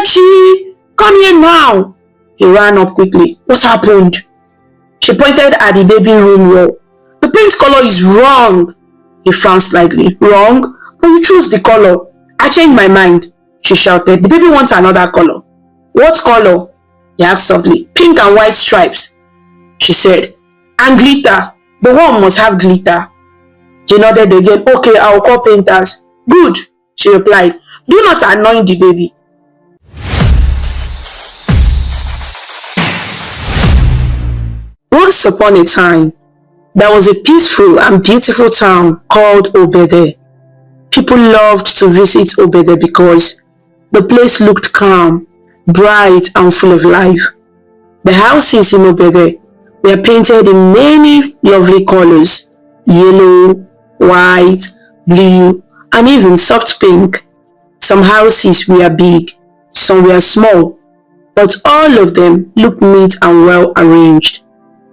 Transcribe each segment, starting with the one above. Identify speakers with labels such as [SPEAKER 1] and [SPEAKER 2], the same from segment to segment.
[SPEAKER 1] Okechi, come here now. He ran up quickly. What happened? She pointed at the baby room wall. The paint color is wrong. He frowned slightly. Wrong? But you chose the color. I changed my mind, she shouted. The baby wants another color. What color? He asked softly. Pink and white stripes, she said. And glitter. The one must have glitter. She nodded again. Okay, I'll call painters. Good, she replied. Do not annoy the baby. Once upon a time, there was a peaceful and beautiful town called Obede. People loved to visit Obede because the place looked calm, bright and full of life. The houses in Obede were painted in many lovely colors: yellow, white, blue, and even soft pink. Some houses were big, some were small, but all of them looked neat and well arranged.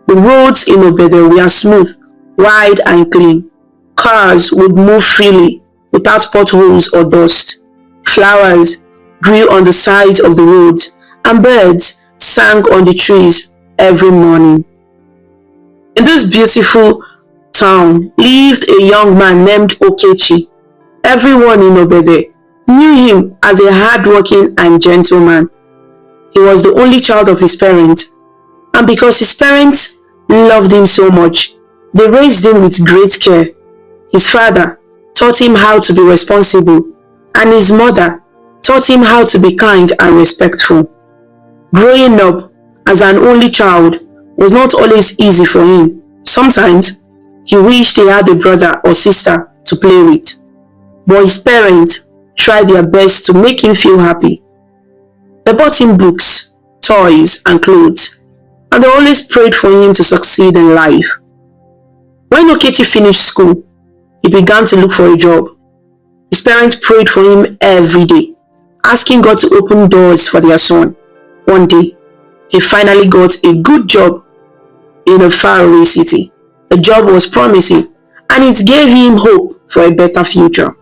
[SPEAKER 1] The roads in Obede were smooth, wide and clean. Cars would move freely without potholes or dust. Flowers grew on the sides of the roads, and birds sang on the trees every morning. In this beautiful town lived a young man named Okechi. Everyone in Obede knew him as a hard-working and gentle man. He was the only child of his parents, and because his parents loved him so much, they raised him with great care. His father taught him how to be responsible, and his mother taught him how to be kind and respectful. Growing up as an only child was not always easy for him. Sometimes he wished he had a brother or sister to play with, but his parents tried their best to make him feel happy. They bought him books, toys, and clothes, and they always prayed for him to succeed in life. When Okechi finished school, he began to look for a job. His parents prayed for him every day, asking God to open doors for their son. One day, he finally got a good job in a faraway city. The job was promising, and it gave him hope for a better future.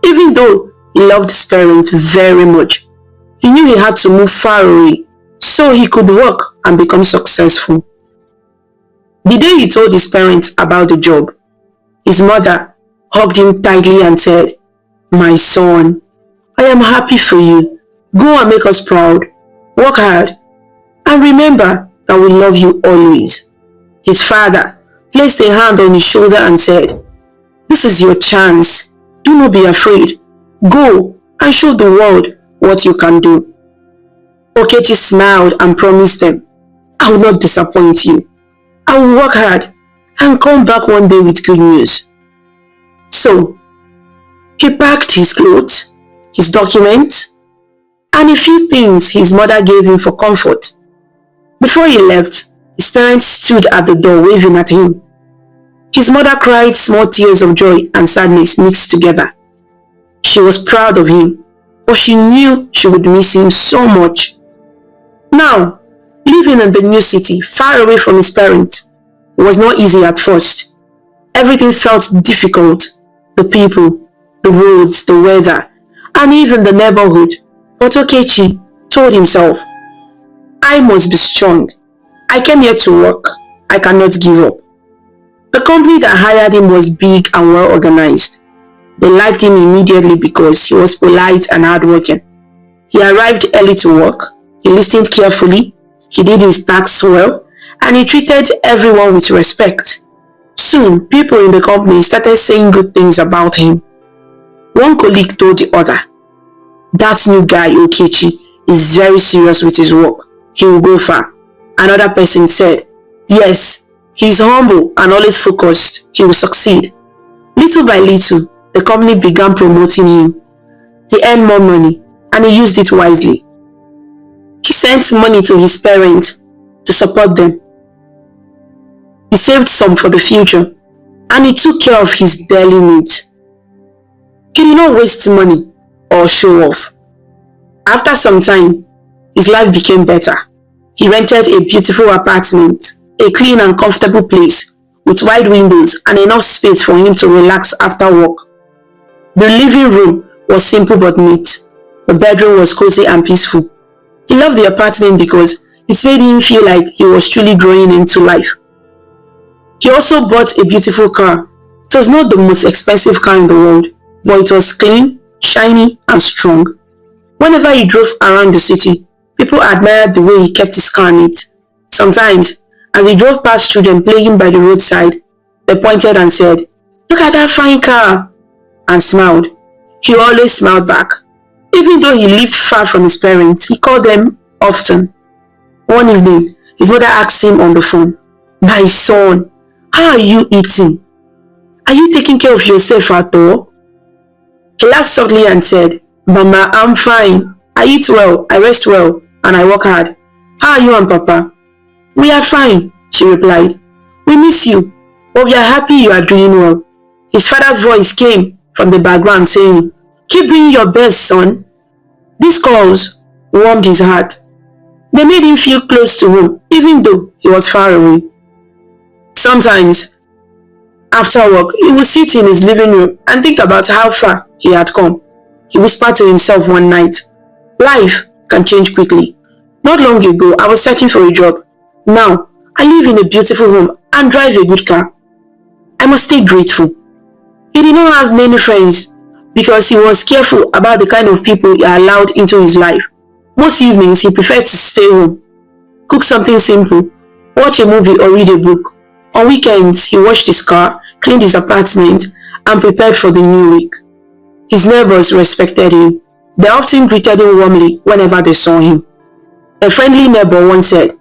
[SPEAKER 1] Even though he loved his parents very much, he knew he had to move far away so he could work and become successful. The day he told his parents about the job, his mother hugged him tightly and said, "My son, I am happy for you. Go and make us proud. Work hard. And remember that we love you always." His father placed a hand on his shoulder and said, "This is your chance. Do not be afraid. Go and show the world what you can do." Okechi smiled and promised them, "I will not disappoint you. I will work hard and come back one day with good news." So, he packed his clothes, his documents, and a few things his mother gave him for comfort. Before he left, his parents stood at the door waving at him. His mother cried small tears of joy and sadness mixed together. She was proud of him, but she knew she would miss him so much. Now, living in the new city, far away from his parents, was not easy at first. Everything felt difficult. The people, the roads, the weather, and even the neighborhood. But Okechi told himself, "I must be strong. I came here to work. I cannot give up." The company that hired him was big and well organized. They liked him immediately because he was polite and hardworking. He arrived early to work. He listened carefully. He did his tasks well, and he treated everyone with respect. Soon, people in the company started saying good things about him. One colleague told the other, "That new guy, Okechi, is very serious with his work. He will go far." Another person said, "Yes, he is humble and always focused. He will succeed." Little by little, the company began promoting him. He earned more money, and he used it wisely. He sent money to his parents to support them. He saved some for the future, and he took care of his daily needs. He did not waste money or show off. After some time, his life became better. He rented a beautiful apartment, a clean and comfortable place with wide windows and enough space for him to relax after work. The living room was simple but neat. The bedroom was cozy and peaceful. He loved the apartment because it made him feel like he was truly growing into life. He also bought a beautiful car. It was not the most expensive car in the world, but it was clean, shiny, and strong. Whenever he drove around the city, people admired the way he kept his car neat. Sometimes, as he drove past children playing by the roadside, they pointed and said, "Look at that fine car," and smiled. He always smiled back. Even though he lived far from his parents, he called them often. One evening, his mother asked him on the phone, "My son, how are you eating? Are you taking care of yourself at all?" He laughed softly and said, "Mama, I'm fine. I eat well, I rest well, and I work hard. How are you and Papa?" "We are fine," she replied. "We miss you, but we are happy you are doing well." His father's voice came from the background saying, "Keep doing your best, son." These calls warmed his heart. They made him feel close to home, even though he was far away. Sometimes, after work, he would sit in his living room and think about how far he had come. He whispered to himself one night, "Life can change quickly. Not long ago, I was searching for a job. Now, I live in a beautiful home and drive a good car. I must stay grateful." He did not have many friends because he was careful about the kind of people he allowed into his life. Most evenings, he preferred to stay home, cook something simple, watch a movie or read a book. On weekends, he washed his car, cleaned his apartment, and prepared for the new week. His neighbors respected him. They often greeted him warmly whenever they saw him. A friendly neighbor once said,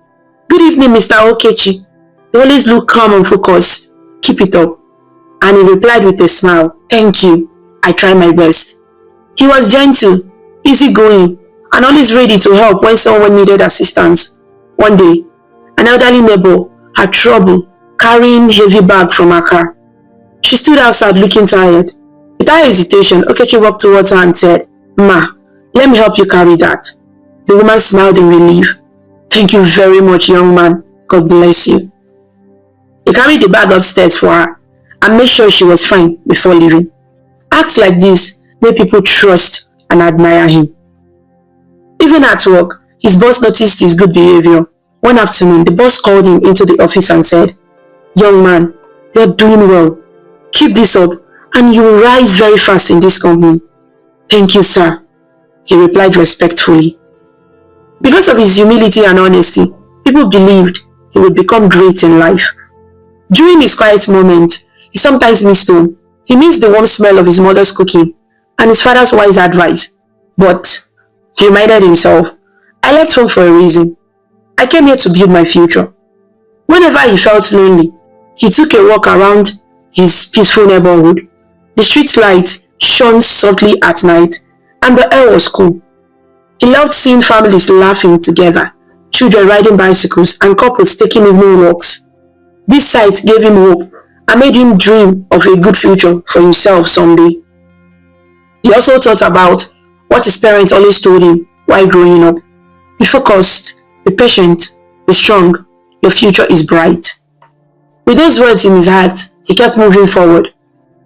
[SPEAKER 1] "Good evening, Mr. Okechi. You always look calm and focused. Keep it up." And he replied with a smile, "Thank you. I try my best." He was gentle, easygoing, and always ready to help when someone needed assistance. One day, an elderly neighbor had trouble carrying a heavy bag from her car. She stood outside looking tired. Without hesitation, Okechi walked towards her and said, "Ma, let me help you carry that." The woman smiled in relief. "Thank you very much, young man. God bless you." He carried the bag upstairs for her and made sure she was fine before leaving. Acts like this made people trust and admire him. Even at work, his boss noticed his good behavior. One afternoon, the boss called him into the office and said, "Young man, you're doing well. Keep this up and you will rise very fast in this company." "Thank you, sir," he replied respectfully. Because of his humility and honesty, people believed he would become great in life. During his quiet moments, he sometimes missed home. He missed the warm smell of his mother's cooking and his father's wise advice. But he reminded himself, "I left home for a reason. I came here to build my future." Whenever he felt lonely, he took a walk around his peaceful neighborhood. The street lights shone softly at night and the air was cool. He loved seeing families laughing together, children riding bicycles, and couples taking evening walks. This sight gave him hope and made him dream of a good future for himself someday. He also thought about what his parents always told him while growing up. "Be focused, be patient, be strong. Your future is bright." With those words in his heart, he kept moving forward.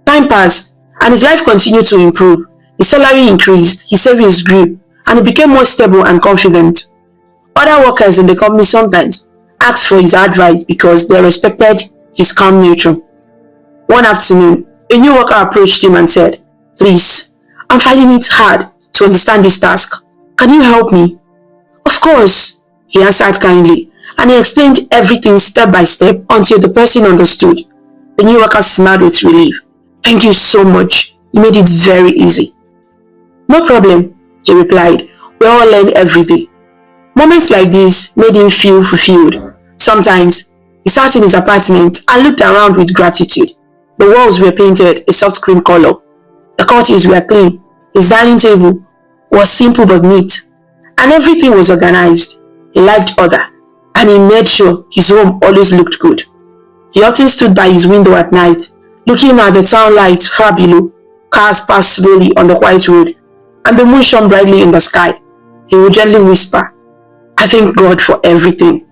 [SPEAKER 1] Time passed, and his life continued to improve. His salary increased, his savings grew, and he became more stable and confident. Other workers in the company sometimes asked for his advice because they respected his calm nature. One afternoon, a new worker approached him and said, "Please, I'm finding it hard to understand this task. Can you help me?" "Of course," he answered kindly, and he explained everything step by step until the person understood. The new worker smiled with relief. "Thank you so much. You made it very easy." "No problem," he replied. "We all learn every day." Moments like this made him feel fulfilled. Sometimes, he sat in his apartment and looked around with gratitude. The walls were painted a soft cream color. The curtains were clean. His dining table was simple but neat. And everything was organized. He liked order, and he made sure his home always looked good. He often stood by his window at night, looking at the town lights far below. Cars passed slowly on the white road, and the moon shone brightly in the sky. He would gently whisper, "I thank God for everything."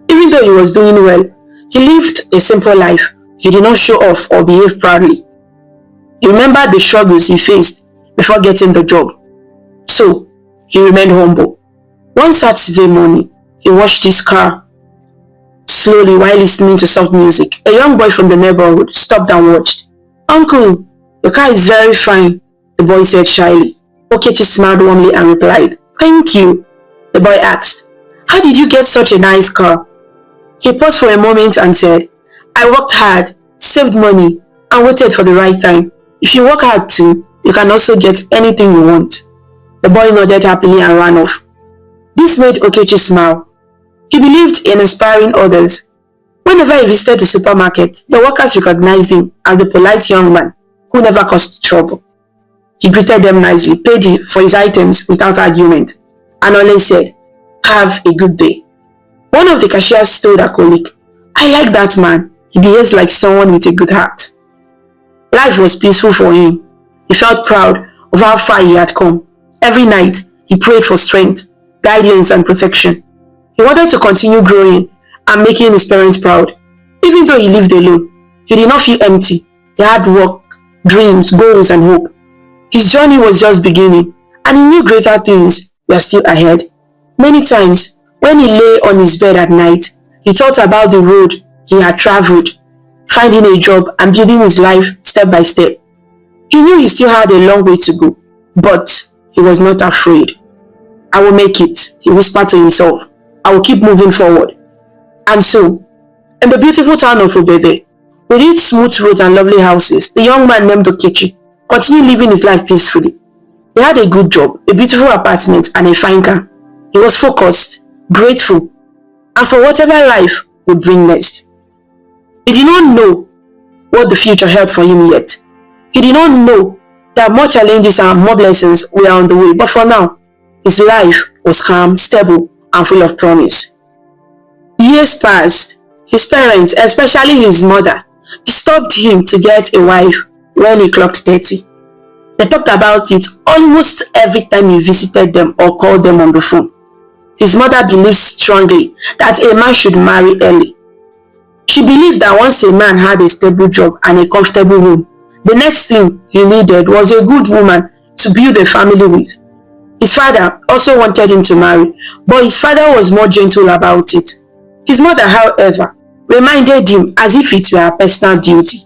[SPEAKER 1] Even though he was doing well, he lived a simple life. He did not show off or behave proudly. He remembered the struggles he faced before getting the job. So, he remained humble. One Saturday morning, he washed his car slowly while listening to soft music. A young boy from the neighborhood stopped and watched. "Uncle, your car is very fine," the boy said shyly. Okechi smiled warmly and replied, "Thank you." The boy asked, "How did you get such a nice car?" He paused for a moment and said, "I worked hard, saved money, and waited for the right time. If you work hard too, you can also get anything you want." The boy nodded happily and ran off. This made Okechi smile. He believed in inspiring others. Whenever he visited the supermarket, the workers recognized him as the polite young man who never caused trouble. He greeted them nicely, paid for his items without argument, and always said, "Have a good day." One of the cashiers told a colleague, "I like that man. He behaves like someone with a good heart." Life was peaceful for him. He felt proud of how far he had come. Every night, he prayed for strength, guidance, and protection. He wanted to continue growing and making his parents proud. Even though he lived alone, he did not feel empty. He had work, dreams, goals, and hope. His journey was just beginning, and he knew greater things were still ahead. Many times, when he lay on his bed at night, he thought about the road he had traveled, finding a job and building his life step by step. He knew he still had a long way to go, but he was not afraid. "I will make it," he whispered to himself. "I will keep moving forward." And so, in the beautiful town of Obede, with its smooth roads and lovely houses, the young man named Okechi continued living his life peacefully. He had a good job, a beautiful apartment, and a fine car. He was focused, grateful, and for whatever life would bring next. He did not know what the future held for him yet. He did not know that more challenges and more blessings were on the way, but for now, his life was calm, stable, and full of promise. Years passed. His parents, especially his mother, disturbed him to get a wife when he clocked 30. They talked about it almost every time he visited them or called them on the phone. His mother believed strongly that a man should marry early. She believed that once a man had a stable job and a comfortable home, the next thing he needed was a good woman to build a family with. His father also wanted him to marry, but his father was more gentle about it. His mother, however, reminded him as if it were a personal duty.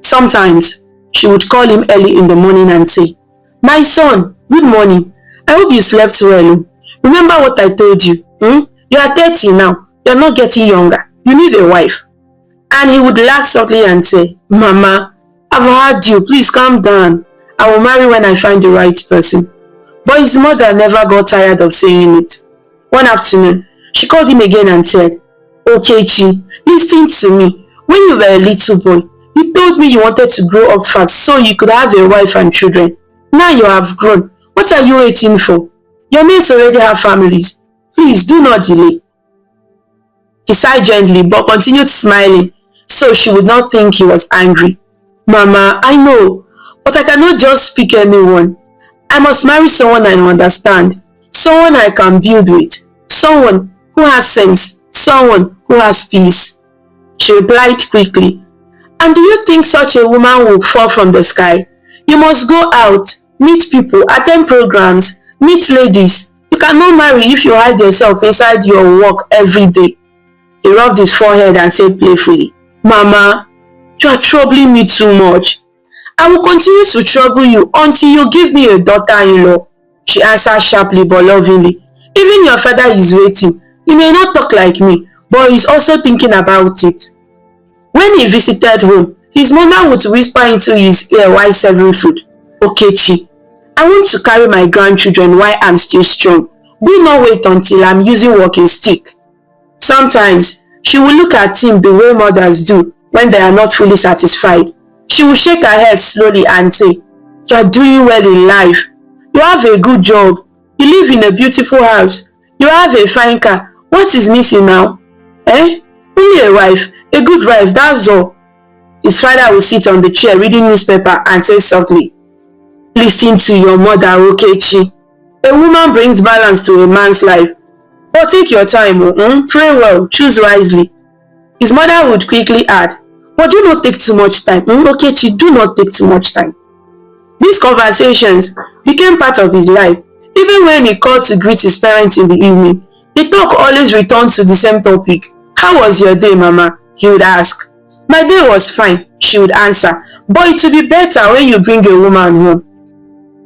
[SPEAKER 1] Sometimes, she would call him early in the morning and say, "My son, good morning. I hope you slept well. Remember what I told you? You are 30 now. You are not getting younger. You need a wife." And he would laugh softly and say, "Mama, I've heard you. Please calm down. I will marry when I find the right person." But his mother never got tired of saying it. One afternoon, she called him again and said, "Okechi, listen to me. When you were a little boy, you told me you wanted to grow up fast so you could have a wife and children. Now you have grown. What are you waiting for? Your mates already have families. Please do not delay." He sighed gently but continued smiling so she would not think he was angry. "Mama, I know, but I cannot just pick anyone. I must marry someone I understand, someone I can build with, someone who has sense, someone who has peace." She replied quickly, "And do you think such a woman will fall from the sky? You must go out, meet people, attend programs, meet ladies. You cannot marry if you hide yourself inside your work every day." He rubbed his forehead and said playfully, "Mama, you are troubling me too much. I will continue to trouble you until you give me a daughter-in-law," she answered sharply but lovingly. "Even your father is waiting. He may not talk like me, but he's also thinking about it." When he visited home, his mother would whisper into his ear while serving food, "Okechi, I want to carry my grandchildren while I'm still strong. Do not wait until I'm using walking stick." Sometimes, she would look at him the way mothers do when they are not fully satisfied. She would shake her head slowly and say, "You are doing well in life. You have a good job. You live in a beautiful house. You have a fine car. What is missing now? Only a wife, a good wife, that's all." His father would sit on the chair reading newspaper and say softly, "Listen to your mother, Okechi. A woman brings balance to a man's life. But take your time, pray well, choose wisely." His mother would quickly add, "But do not take too much time. Okechi, do not take too much time." These conversations became part of his life. Even when he called to greet his parents in the evening, the talk always returned to the same topic. "How was your day, Mama?" he would ask. "My day was fine," she would answer, "but it will be better when you bring a woman home."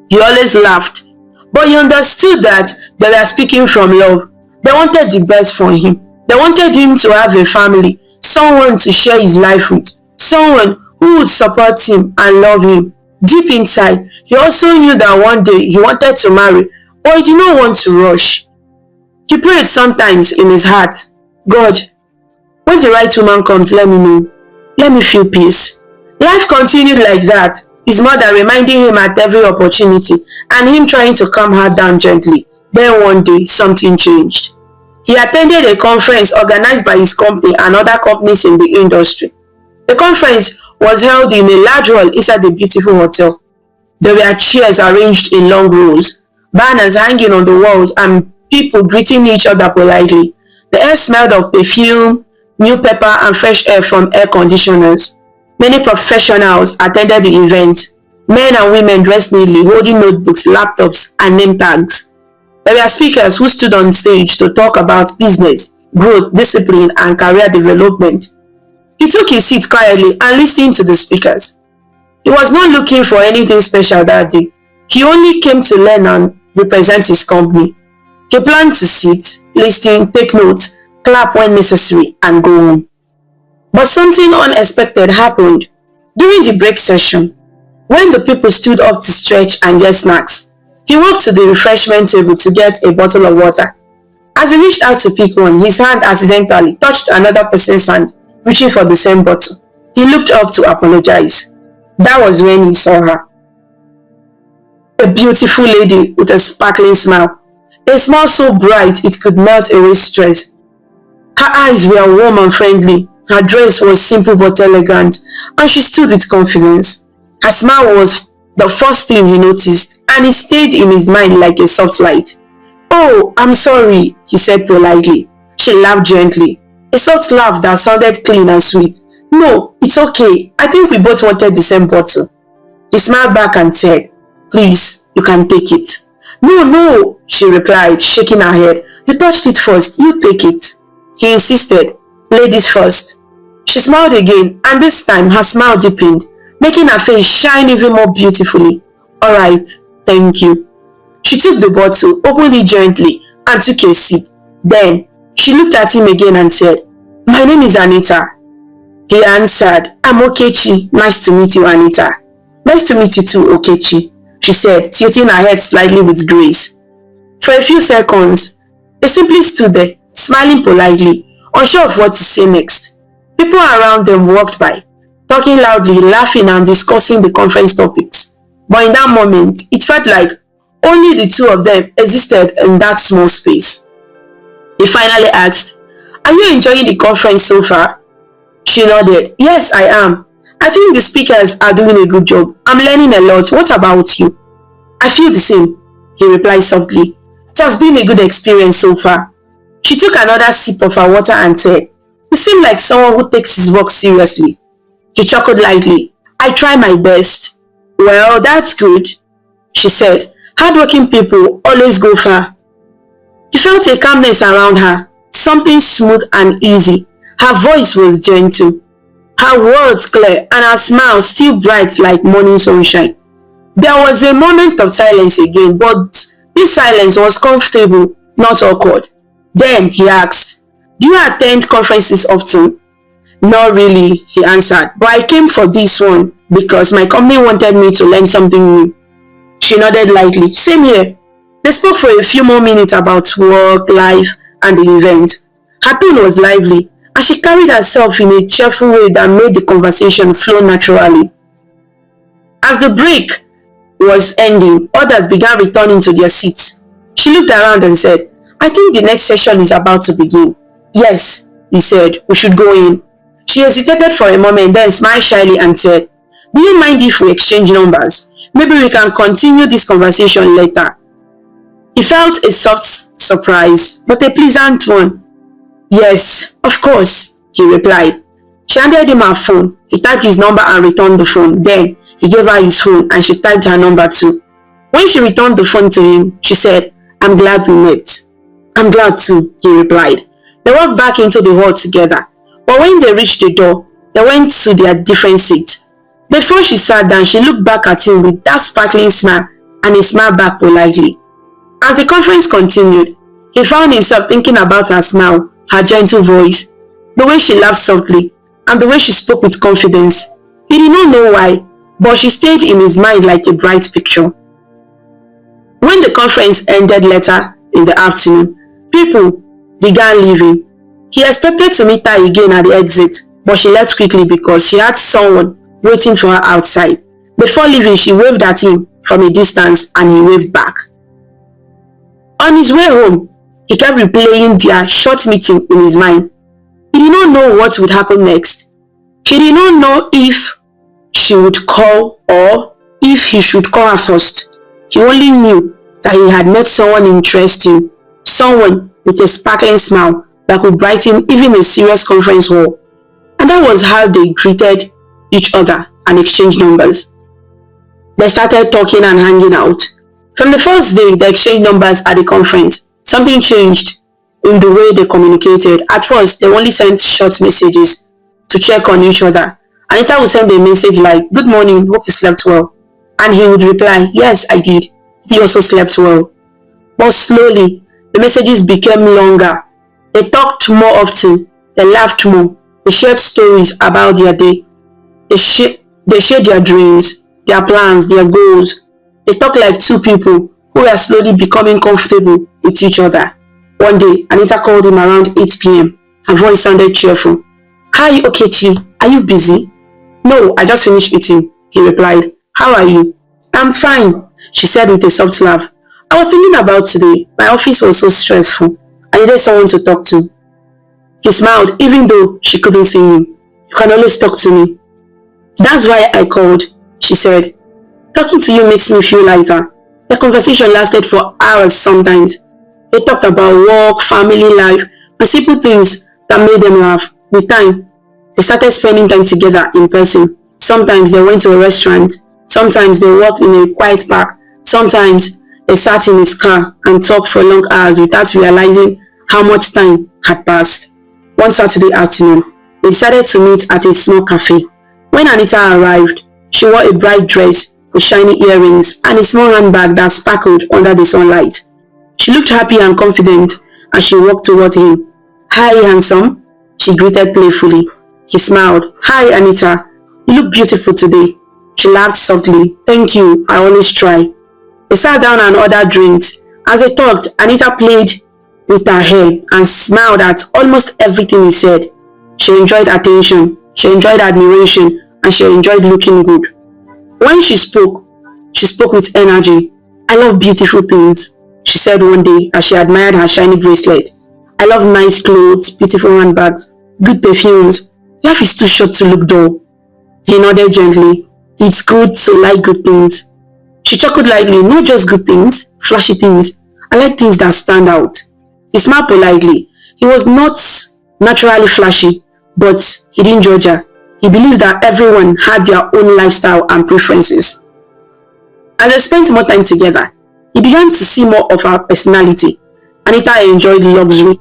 [SPEAKER 1] He always laughed, but he understood that they were speaking from love. They wanted the best for him. They wanted him to have a family, someone to share his life with, someone who would support him and love him. Deep inside, he also knew that one day he wanted to marry, but he did not want to rush. He prayed sometimes in his heart, "God, when the right woman comes, let me know. Let me feel peace." Life continued like that, his mother reminding him at every opportunity and him trying to calm her down gently. Then one day, something changed. He attended a conference organized by his company and other companies in the industry. The conference was held in a large hall inside a beautiful hotel. There were chairs arranged in long rows, banners hanging on the walls, and people greeting each other politely. The air smelled of perfume, new pepper, and fresh air from air conditioners. Many professionals attended the event, men and women dressed neatly, holding notebooks, laptops, and name tags. There were speakers who stood on stage to talk about business, growth, discipline, and career development. He took his seat quietly and listened to the speakers. He was not looking for anything special that day. He only came to learn and represent his company. He planned to sit, listen, take notes, clap when necessary, and go home. But something unexpected happened. During the break session, when the people stood up to stretch and get snacks, he walked to the refreshment table to get a bottle of water. As he reached out to pick one, his hand accidentally touched another person's hand, reaching for the same bottle. He looked up to apologize. That was when he saw her. A beautiful lady with a sparkling smile. A smile so bright it could melt away stress. Her eyes were warm and friendly. Her dress was simple but elegant, and she stood with confidence. Her smile was the first thing he noticed, and it stayed in his mind like a soft light. "Oh, I'm sorry," he said politely. She laughed gently, a soft laugh that sounded clean and sweet. "No, it's okay. I think we both wanted the same bottle." He smiled back and said, "Please, you can take it." "No, no," she replied, shaking her head. "You touched it first. You take it." He insisted, "Ladies first." She smiled again, and this time her smile deepened, making her face shine even more beautifully. "All right, thank you." She took the bottle, opened it gently, and took a sip. Then, she looked at him again and said, "My name is Anita." He answered, "I'm Okechi. Nice to meet you, Anita." "Nice to meet you too, Okechi," she said, tilting her head slightly with grace. For a few seconds, they simply stood there, smiling politely, unsure of what to say next. People around them walked by, talking loudly, laughing and discussing the conference topics. But in that moment, it felt like only the two of them existed in that small space. He finally asked, "Are you enjoying the conference so far?" She nodded. "Yes, I am. I think the speakers are doing a good job. I'm learning a lot. What about you?" "I feel the same," he replied softly. "It has been a good experience so far." She took another sip of her water and said, "You seem like someone who takes his work seriously." He chuckled lightly. "I try my best." "Well, that's good," she said. "Hardworking people always go far." He felt a calmness around her, something smooth and easy. Her voice was gentle, her words clear, and her smile still bright like morning sunshine. There was a moment of silence again, but this silence was comfortable, not awkward. Then he asked, "Do you attend conferences often?" "Not really," he answered, "but I came for this one because my company wanted me to learn something new." She nodded lightly. "Same here." They spoke for a few more minutes about work, life, and the event. Her tone was lively, and she carried herself in a cheerful way that made the conversation flow naturally. As the break was ending, others began returning to their seats. She looked around and said, "I think the next session is about to begin." "Yes," he said, "we should go in." She hesitated for a moment, then smiled shyly and said, "Do you mind if we exchange numbers? Maybe we can continue this conversation later." He felt a soft surprise, but a pleasant one. "Yes, of course," he replied. She handed him her phone. He typed his number and returned the phone. Then he gave her his phone and she typed her number too. When she returned the phone to him, she said, "I'm glad we met." "I'm glad too," he replied. They walked back into the hall together, but when they reached the door, they went to their different seats. Before she sat down, she looked back at him with that sparkling smile, and he smiled back politely. As the conference continued, he found himself thinking about her smile, her gentle voice, the way she laughed softly, and the way she spoke with confidence. He did not know why, but she stayed in his mind like a bright picture. When the conference ended later in the afternoon, people began leaving. He expected to meet her again at the exit, but she left quickly because she had someone waiting for her outside. Before leaving, she waved at him from a distance and he waved back. On his way home, he kept replaying their short meeting in his mind. He did not know what would happen next. He did not know if she would call or if he should call her first. He only knew that he had met someone interesting, someone with a sparkling smile that could brighten even a serious conference hall. And that was how they greeted each other and exchanged numbers. They started talking and hanging out. From the first day they exchanged numbers at the conference, something changed in the way they communicated. At first, they only sent short messages to check on each other. Anita would send a message like, "Good morning, hope you slept well." And he would reply, "Yes, I did. He also slept well." But slowly, the messages became longer. They talked more often. They laughed more. They shared stories about their day. They shared their dreams, their plans, their goals. They talked like two people who were slowly becoming comfortable with each other. One day, Anita called him around 8 p.m. Her voice sounded cheerful. "Hi, Okechi. Are you busy?" "No, I just finished eating," he replied. "How are you?" "I'm fine," she said with a soft laugh. "I was thinking about today. My office was so stressful. I needed someone to talk to." He smiled even though she couldn't see him. "You can always talk to me." "That's why I called," she said. "Talking to you makes me feel lighter." The conversation lasted for hours sometimes. They talked about work, family life, and simple things that made them laugh. With time, they started spending time together in person. Sometimes they went to a restaurant. Sometimes they walked in a quiet park. Sometimes they sat in his car and talked for long hours without realizing how much time had passed. One Saturday afternoon, they decided to meet at a small cafe. When Anita arrived, she wore a bright dress with shiny earrings and a small handbag that sparkled under the sunlight. She looked happy and confident as she walked toward him. "Hi, handsome," she greeted playfully. He smiled. "Hi, Anita. You look beautiful today." She laughed softly. "Thank you. I always try." They sat down and ordered drinks. As they talked, Anita played with her hair and smiled at almost everything he said. She enjoyed attention, she enjoyed admiration, and she enjoyed looking good. When she spoke with energy. "I love beautiful things," she said one day as she admired her shiny bracelet. "I love nice clothes, beautiful handbags, good perfumes. Life is too short to look dull." He nodded gently. "It's good to like good things." She chuckled lightly. "Not just good things, flashy things. I like things that stand out." He smiled politely. He was not naturally flashy, but he didn't judge her. He believed that everyone had their own lifestyle and preferences. As they spent more time together, he began to see more of her personality. Anita enjoyed luxury.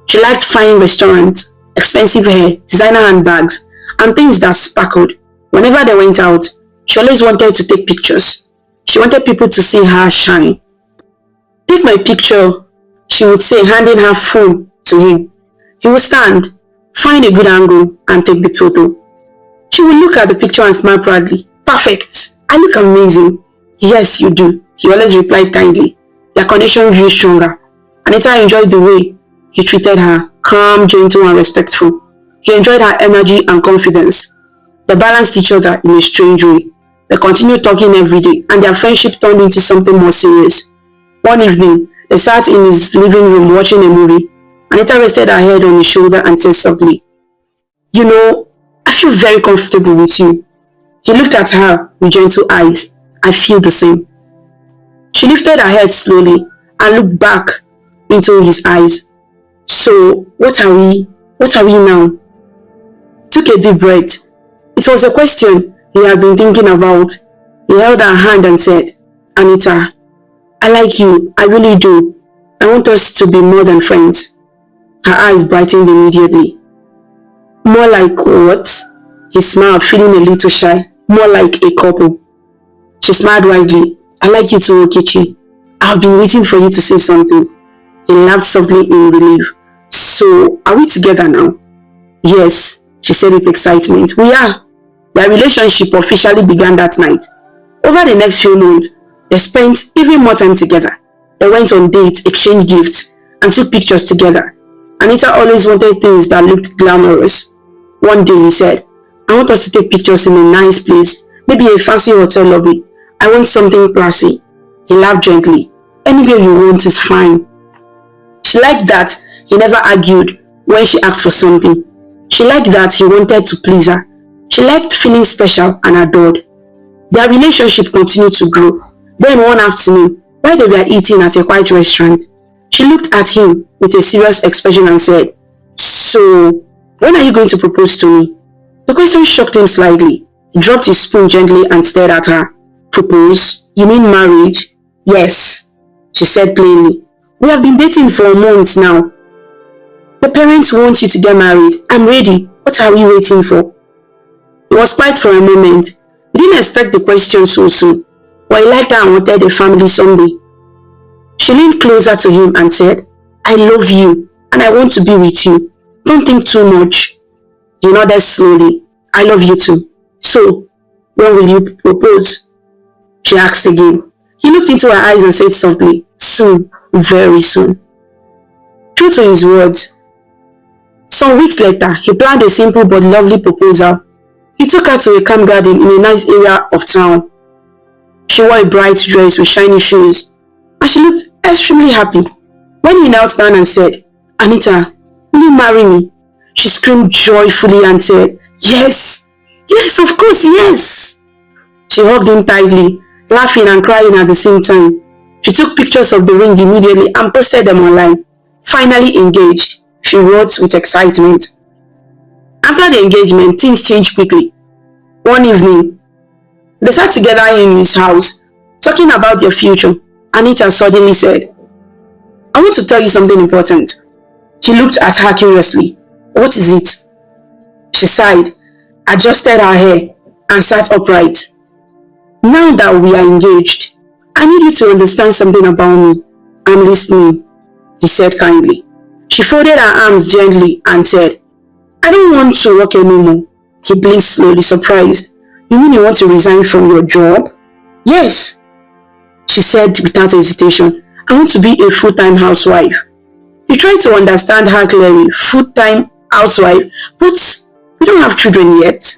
[SPEAKER 1] She liked fine restaurants, expensive hair, designer handbags, and things that sparkled. Whenever they went out, she always wanted to take pictures. She wanted people to see her shine. "Take my picture," she would say, handing her phone to him. He would stand, find a good angle, and take the photo. She would look at the picture and smile proudly. "Perfect. I look amazing." "Yes, you do," he always replied kindly. Their connection grew stronger. Anita enjoyed the way he treated her, calm, gentle, and respectful. He enjoyed her energy and confidence. They balanced each other in a strange way. They continued talking every day, and their friendship turned into something more serious. One evening, they sat in his living room watching a movie. Anita rested her head on his shoulder and said softly, "You know, I feel very comfortable with you." He looked at her with gentle eyes. "I feel the same." She lifted her head slowly and looked back into his eyes. "So, what are we now?" He took a deep breath. It was a question he had been thinking about. He held her hand and said, "Anita, I like you, I really do. I want us to be more than friends. Her eyes brightened immediately. More like what? He smiled, feeling a little shy. More like a couple. She smiled widely. I like you too, Okichi. I've been waiting for you to say something. He laughed softly in relief. So, are we together now? Yes, she said with excitement. We are. Their relationship officially began that night. Over the next few months, they spent even more time together. They went on dates, exchanged gifts, and took pictures together. Anita always wanted things that looked glamorous. One day he said, I want us to take pictures in a nice place, maybe a fancy hotel lobby. I want something classy. He laughed gently. Anywhere you want is fine. She liked that he never argued when she asked for something. She liked that he wanted to please her. She liked feeling special and adored. Their relationship continued to grow. Then one afternoon, while they were eating at a quiet restaurant, she looked at him with a serious expression and said, So, when are you going to propose to me? The question shocked him slightly. He dropped his spoon gently and stared at her. Propose? You mean marriage? Yes, she said plainly. We have been dating for months now. The parents want you to get married. I'm ready. What are we waiting for? He was quiet for a moment. He didn't expect the question so soon, but he liked her and wanted a family someday. She leaned closer to him and said, I love you and I want to be with you. Don't think too much. He nodded slowly. I love you too. So, when will you propose? She asked again. He looked into her eyes and said softly, Soon, very soon. True to his words, some weeks later, he planned a simple but lovely proposal. He took her to a camp garden in a nice area of town. She wore a bright dress with shiny shoes, and she looked extremely happy. When he knelt down and said, Anita, will you marry me? She screamed joyfully and said, Yes, yes, of course, yes. She hugged him tightly, laughing and crying at the same time. She took pictures of the ring immediately and posted them online. Finally engaged, she wrote with excitement. After the engagement, things changed quickly. One evening, they sat together in his house, talking about their future. Anita suddenly said, I want to tell you something important. He looked at her curiously. What is it? She sighed, adjusted her hair, and sat upright. Now that we are engaged, I need you to understand something about me. I'm listening, he said kindly. She folded her arms gently and said, I don't want to work anymore. He blinked slowly, surprised. You mean you want to resign from your job? Yes, she said without hesitation. I want to be a full-time housewife. He tried to understand her clearly. Full-time housewife? But we don't have children yet.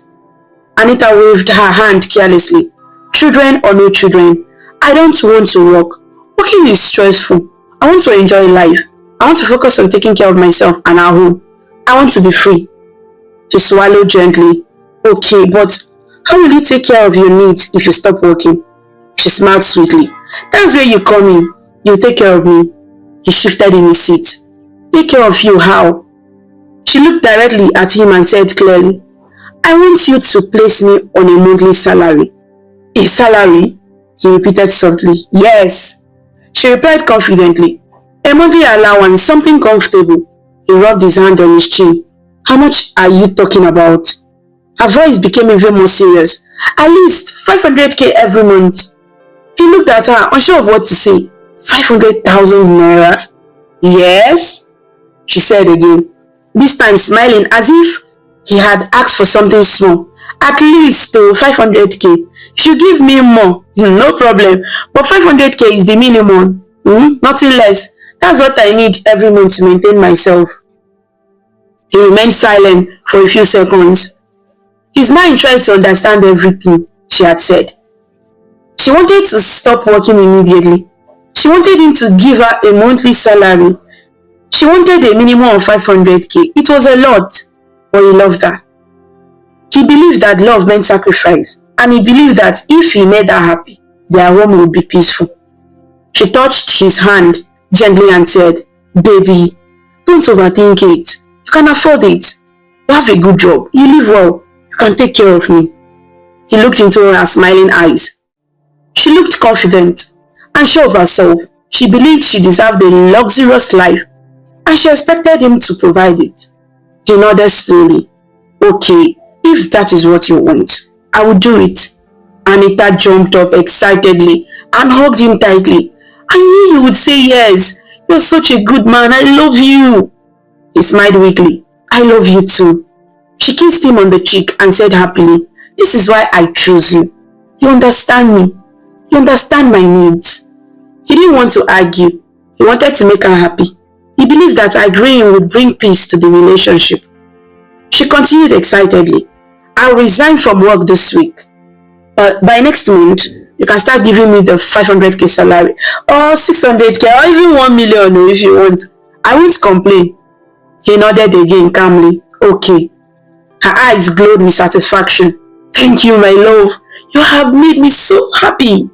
[SPEAKER 1] Anita waved her hand carelessly. Children or no children, I don't want to work. Working is stressful. I want to enjoy life. I want to focus on taking care of myself and our home. I want to be free. She swallowed gently. Okay, but how will you take care of your needs if you stop working? She smiled sweetly. That's where you come in. You take care of me. He shifted in his seat. Take care of you, how? She looked directly at him and said clearly, I want you to place me on a monthly salary. A salary? He repeated softly. Yes. She replied confidently. A monthly allowance, something comfortable. He rubbed his hand on his chin. How much are you talking about? Her voice became even more serious. At least 500k every month. He looked at her, unsure of what to say. 500,000 naira? Yes, she said again, this time smiling as if he had asked for something small. At least 500k. If you give me more, no problem. But 500k is the minimum. Nothing less. That's what I need every month to maintain myself. He remained silent for a few seconds. His mind tried to understand everything she had said. She wanted to stop working immediately. She wanted him to give her a monthly salary. She wanted a minimum of 500k. It was a lot, but he loved her. He believed that love meant sacrifice, and he believed that if he made her happy, their home would be peaceful. She touched his hand gently and said, Baby, don't overthink it. You can afford it. You have a good job. You live well. You can take care of me. He looked into her smiling eyes. She looked confident. Unsure of herself, she believed she deserved a luxurious life and she expected him to provide it. He nodded slowly. Okay, if that is what you want, I will do it. Anita jumped up excitedly and hugged him tightly. I knew you would say yes. You're such a good man. I love you. He smiled weakly. I love you too. She kissed him on the cheek and said happily, this is why I chose you. You understand me. You understand my needs. He didn't want to argue. He wanted to make her happy. He believed that agreeing would bring peace to the relationship. She continued excitedly. I'll resign from work this week. But by next month, you can start giving me the 500k salary or 600k or even 1 million if you want. I won't complain. He nodded again calmly. Okay. Her eyes glowed with satisfaction. Thank you, my love. You have made me so happy.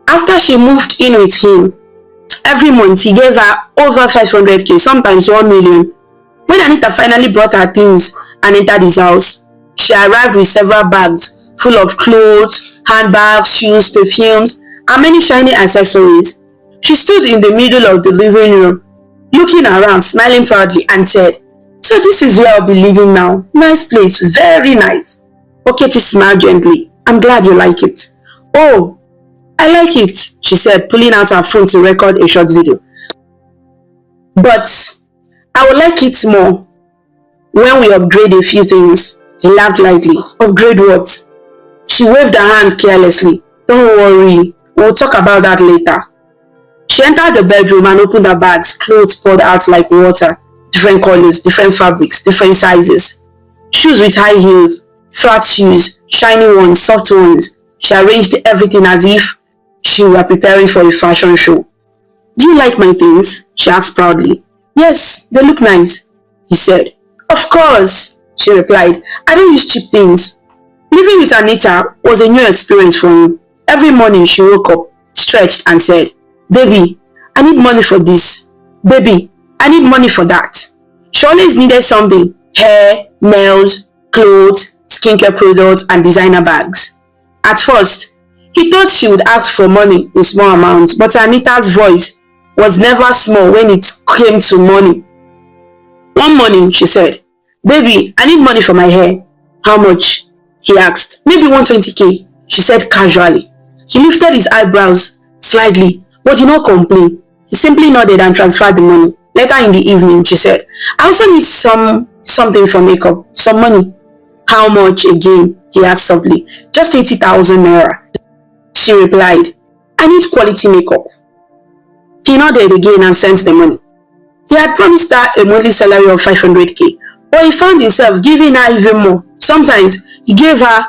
[SPEAKER 1] After she moved in with him, every month he gave her over 500k, sometimes 1 million. When Anita finally brought her things and entered his house, she arrived with several bags full of clothes, handbags, shoes, perfumes, and many shiny accessories. She stood in the middle of the living room, looking around, smiling proudly, and said, so this is where I'll be living now. Nice place, very nice. Oketi smiled gently. I'm glad you like it. Oh, I like it, she said, pulling out her phone to record a short video. But I would like it more when we upgrade a few things. He laughed lightly. Upgrade what? She waved her hand carelessly. Don't worry, we'll talk about that later. She entered the bedroom and opened her bags. Clothes poured out like water. Different colors, different fabrics, different sizes. Shoes with high heels, flat shoes, shiny ones, soft ones. She arranged everything as if she were preparing for a fashion show. Do you like my things? She asked proudly. Yes, they look nice, he said. Of course, she replied. I don't use cheap things. Living with Anita was a new experience for him. Every morning she woke up, stretched and said, baby, I need money for this. Baby, I need money for that. She always needed something. Hair, nails, clothes, skincare products, and designer bags. At first, he thought she would ask for money in small amounts, but Anita's voice was never small when it came to money. One morning, she said, baby, I need money for my hair. How much? He asked. Maybe 120k, she said casually. He lifted his eyebrows slightly, but did not complain. He simply nodded and transferred the money. Later in the evening, she said, I also need something for makeup, some money. How much again? He asked softly. Just 80,000 naira. She replied, I need quality makeup. He nodded again and sent the money. He had promised her a monthly salary of 500k, but he found himself giving her even more. Sometimes he gave her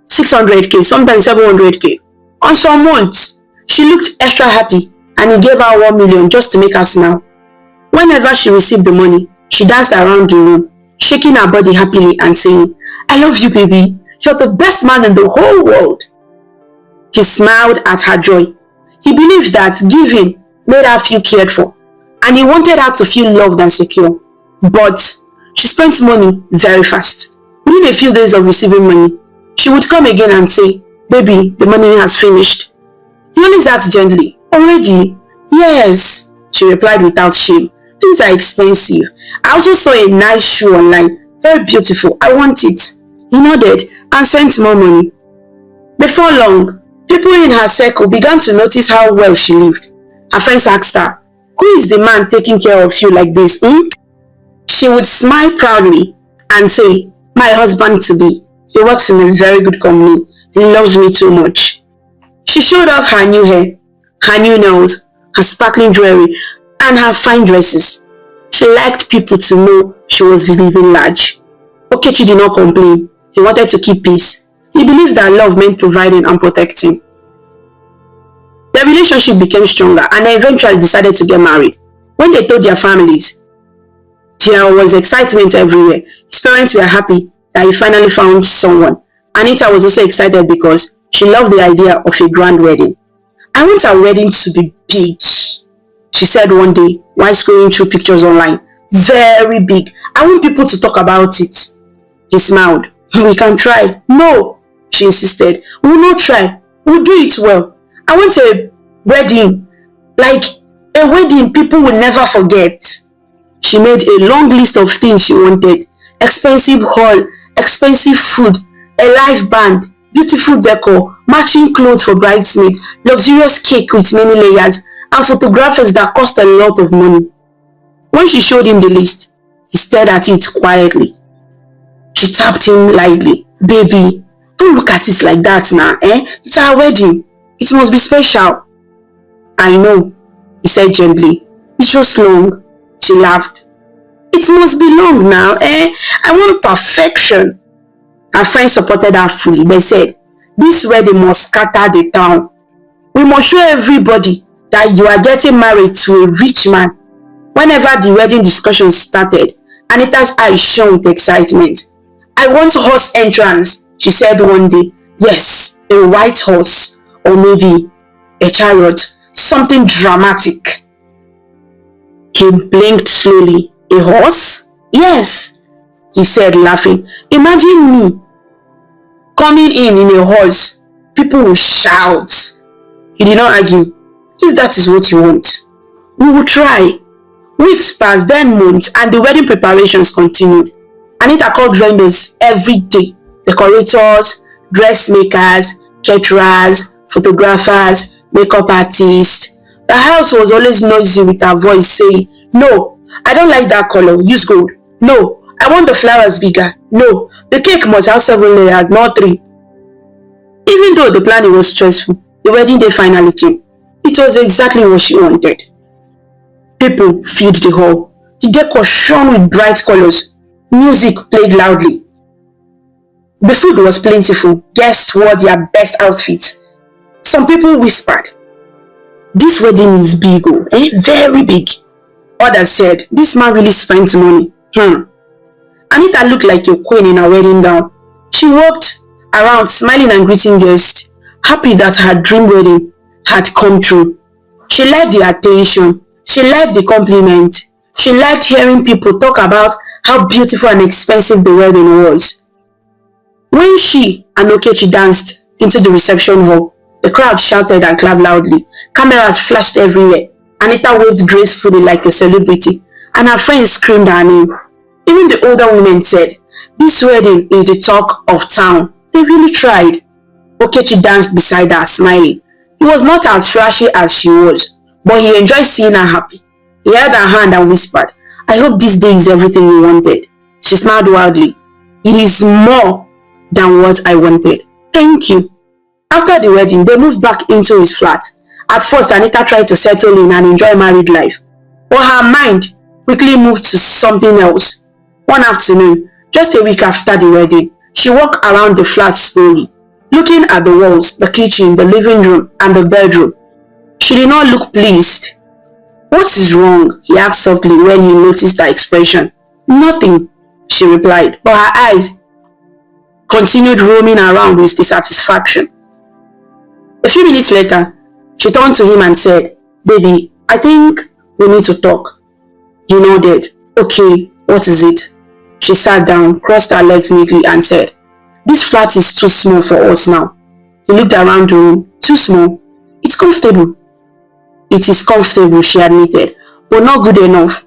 [SPEAKER 1] 600k, sometimes 700k. On some months, she looked extra happy and he gave her 1 million just to make her smile. Whenever she received the money, she danced around the room, shaking her body happily and saying, I love you, baby. You're the best man in the whole world. He smiled at her joy. He believed that giving made her feel cared for, and he wanted her to feel loved and secure. But she spent money very fast. Within a few days of receiving money, she would come again and say, baby, the money has finished. He always asked gently, already? Yes, she replied without shame. Things are expensive. I also saw a nice shoe online. Very beautiful. I want it. He nodded and sent more money. Before long, people in her circle began to notice how well she lived. Her friends asked her, who is the man taking care of you like this? She would smile proudly and say, my husband-to-be. He works in a very good company. He loves me too much. She showed off her new hair, her new nails, her sparkling jewelry, and her fine dresses. She liked people to know she was living large. Okechi did not complain. He wanted to keep peace. He believed that love meant providing and protecting. Their relationship became stronger and they eventually decided to get married. When they told their families, there was excitement everywhere. His parents were happy that he finally found someone. Anita was also excited because she loved the idea of a grand wedding. I want our wedding to be big, she said one day while scrolling through pictures online. Very big. I want people to talk about it. He smiled. We can try. No, she insisted. We will not try. We'll do it well. I want a wedding, like a wedding people will never forget. She made a long list of things she wanted: expensive hall, expensive food, a live band, beautiful decor, matching clothes for bridesmaids, luxurious cake with many layers, and photographers that cost a lot of money. When she showed him the list, he stared at it quietly. She tapped him lightly. Baby, don't look at it like that now, eh? It's our wedding. It must be special. I know, he said gently. It's just long. She laughed. It must be long now, eh? I want perfection. Her friends supported her fully. They said, this wedding must scatter the town. We must show everybody that you are getting married to a rich man. Whenever the wedding discussion started, Anita's eyes shone with excitement. I want horse entrance, she said one day. Yes, a white horse, or maybe a chariot, something dramatic. He blinked slowly. A horse? Yes, he said, laughing. Imagine me coming in a horse. People will shout. He did not argue. If that is what you want, we will try. Weeks passed, then months, and the wedding preparations continued. Anita called vendors every day: decorators, dressmakers, caterers, photographers, makeup artists. The house was always noisy with her voice saying, no, I don't like that color, use gold. No, I want the flowers bigger. No, the cake must have 7 layers, not 3. Even though the planning was stressful, the wedding day finally came. It was exactly what she wanted. People filled the hall. The decor shone with bright colors. Music played loudly. The food was plentiful. Guests wore their best outfits. Some people whispered, this wedding is big, oh, very big. Others said, this man really spent money. Anita looked like a queen in her wedding gown. She walked around smiling and greeting guests, happy that her dream wedding had come true. She liked the attention. She liked the compliment. She liked hearing people talk about how beautiful and expensive the wedding was. When she and Okechi danced into the reception hall, the crowd shouted and clapped loudly. Cameras flashed everywhere. Anita waved gracefully like a celebrity, and her friends screamed her name. Even the older women said, this wedding is the talk of town. They really tried. Okechi danced beside her, smiling. He was not as flashy as she was, but he enjoyed seeing her happy. He held her hand and whispered, I hope this day is everything you wanted. She smiled wildly. It is more than what I wanted. Thank you. After the wedding, they moved back into his flat. At first, Anita tried to settle in and enjoy married life, but her mind quickly moved to something else. One afternoon, just a week after the wedding, she walked around the flat slowly, looking at the walls, the kitchen, the living room, and the bedroom. She did not look pleased. What is wrong? He asked softly when he noticed her expression. Nothing, she replied, but her eyes continued roaming around with dissatisfaction. A few minutes later, she turned to him and said, Baby, I think we need to talk. He nodded. Okay, what is it? She sat down, crossed her legs neatly and said, This flat is too small for us now. He looked around the room. Too small? It's comfortable. It is comfortable, she admitted, but not good enough.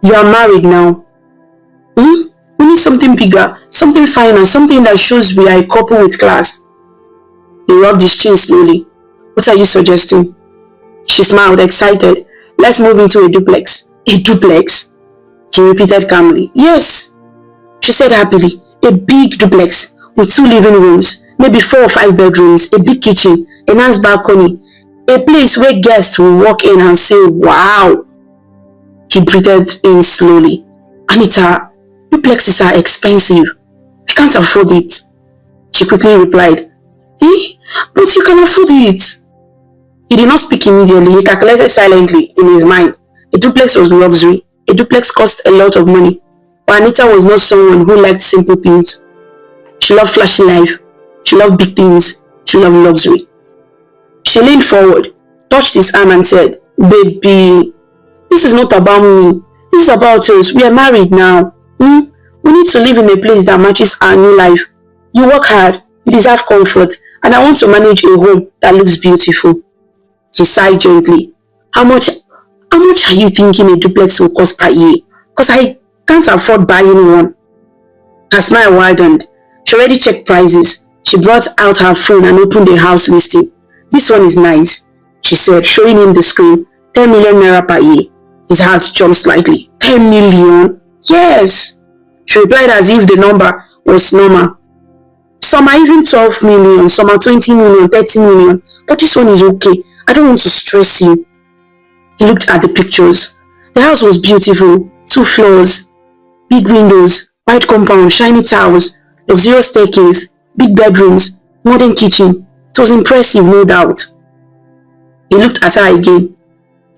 [SPEAKER 1] You are married now. We need something bigger, something finer, something that shows we are a couple with class. He rubbed his chin slowly. What are you suggesting? She smiled, excited. Let's move into a duplex. A duplex? He repeated calmly. Yes, she said happily. A big duplex with 2 living rooms, maybe 4 or 5 bedrooms, a big kitchen, a nice balcony, a place where guests will walk in and say, wow. He breathed in slowly. Anita, duplexes are expensive. I can't afford it. She quickly replied, but you can afford it. He did not speak immediately. He calculated silently in his mind. A duplex was luxury. A duplex cost a lot of money. But Anita was not someone who liked simple things. She loved flashy life. She loved big things. She loved luxury. She leaned forward, touched his arm and said, Baby, this is not about me. This is about us. We are married now. We need to live in a place that matches our new life. You work hard. You deserve comfort. and I want to manage a home that looks beautiful. He sighed gently. How much are you thinking a duplex will cost per year? Because I can't afford buying one. Her smile widened. She already checked prices. She brought out her phone and opened the house listing. This one is nice, she said, showing him the screen. 10 million naira per year. His heart jumped slightly. 10 million? Yes. She replied as if the number was normal. Some are even 12 million, some are 20 million, 30 million. But this one is okay. I don't want to stress you. He looked at the pictures. The house was beautiful. 2 floors, big windows, white compound, shiny tiles, luxurious staircase, big bedrooms, modern kitchen. It was impressive, no doubt. He looked at her again.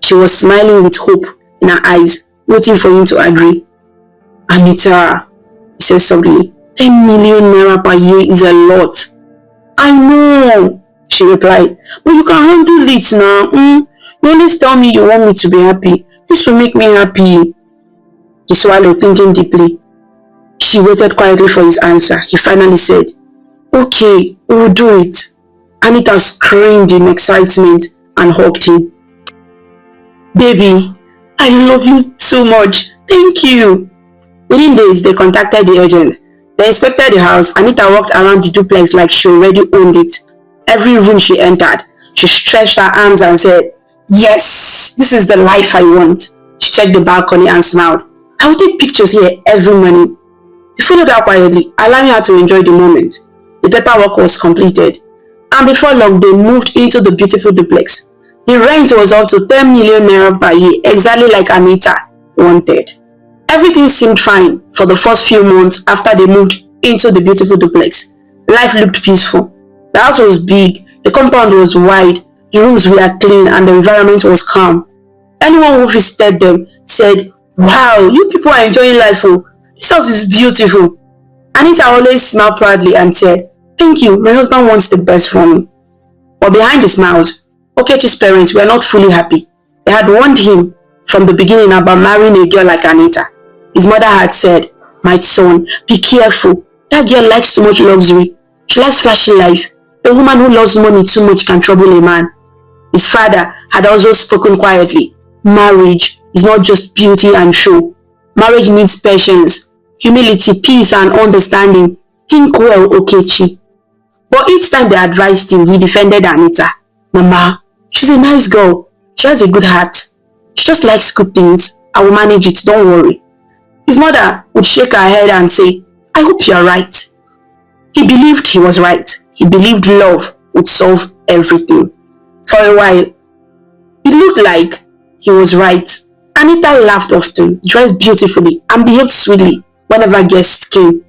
[SPEAKER 1] She was smiling with hope in her eyes, waiting for him to agree. Anita, he said softly, 10 million naira per year is a lot. I know, she replied, but you can handle it now. You always tell me you want me to be happy. This will make me happy. He swallowed, thinking deeply. She waited quietly for his answer. He finally said, okay, we will do it. Anita screamed in excitement and hugged him. Baby, I love you so much. Thank you. Within days, they contacted the agent. They inspected the house. Anita walked around the duplex like she already owned it. Every room she entered, she stretched her arms and said, yes, this is the life I want. She checked the balcony and smiled. I will take pictures here every morning. He followed her quietly, allowing her to enjoy the moment. The paperwork was completed, and before long, they moved into the beautiful duplex. The rent was up to 10 million naira per year, exactly like Anita wanted. Everything seemed fine for the first few months after they moved into the beautiful duplex. Life looked peaceful. The house was big, the compound was wide, the rooms were clean, and the environment was calm. Anyone who visited them said, wow, you people are enjoying life. Oh, this house is beautiful. Anita always smiled proudly and said, thank you, my husband wants the best for me. But behind the smiles, Okechi's parents were not fully happy. They had warned him from the beginning about marrying a girl like Anita. His mother had said, my son, be careful. That girl likes too much luxury. She likes flashy life. A woman who loves money too much can trouble a man. His father had also spoken quietly. Marriage is not just beauty and show. Marriage needs patience, humility, peace, and understanding. Think well, Okechi. But each time they advised him, he defended Anita. Mama, she's a nice girl. She has a good heart. She just likes good things. I will manage it, don't worry. His mother would shake her head and say, I hope you are right. He believed he was right. He believed love would solve everything. For a while, it looked like he was right. Anita laughed often, dressed beautifully, and behaved sweetly whenever guests came.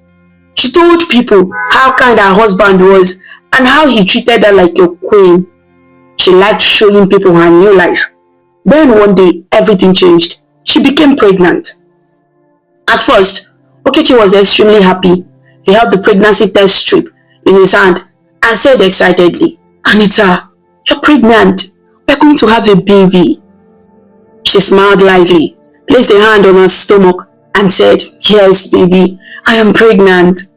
[SPEAKER 1] She told people how kind her husband was and how he treated her like a queen. She liked showing people her new life. Then one day, everything changed. She became pregnant. At first, Okechi was extremely happy. He held the pregnancy test strip in his hand and said excitedly, Anita, you're pregnant. We're going to have a baby. She smiled lightly, placed a hand on her stomach and said, yes, baby, I am pregnant.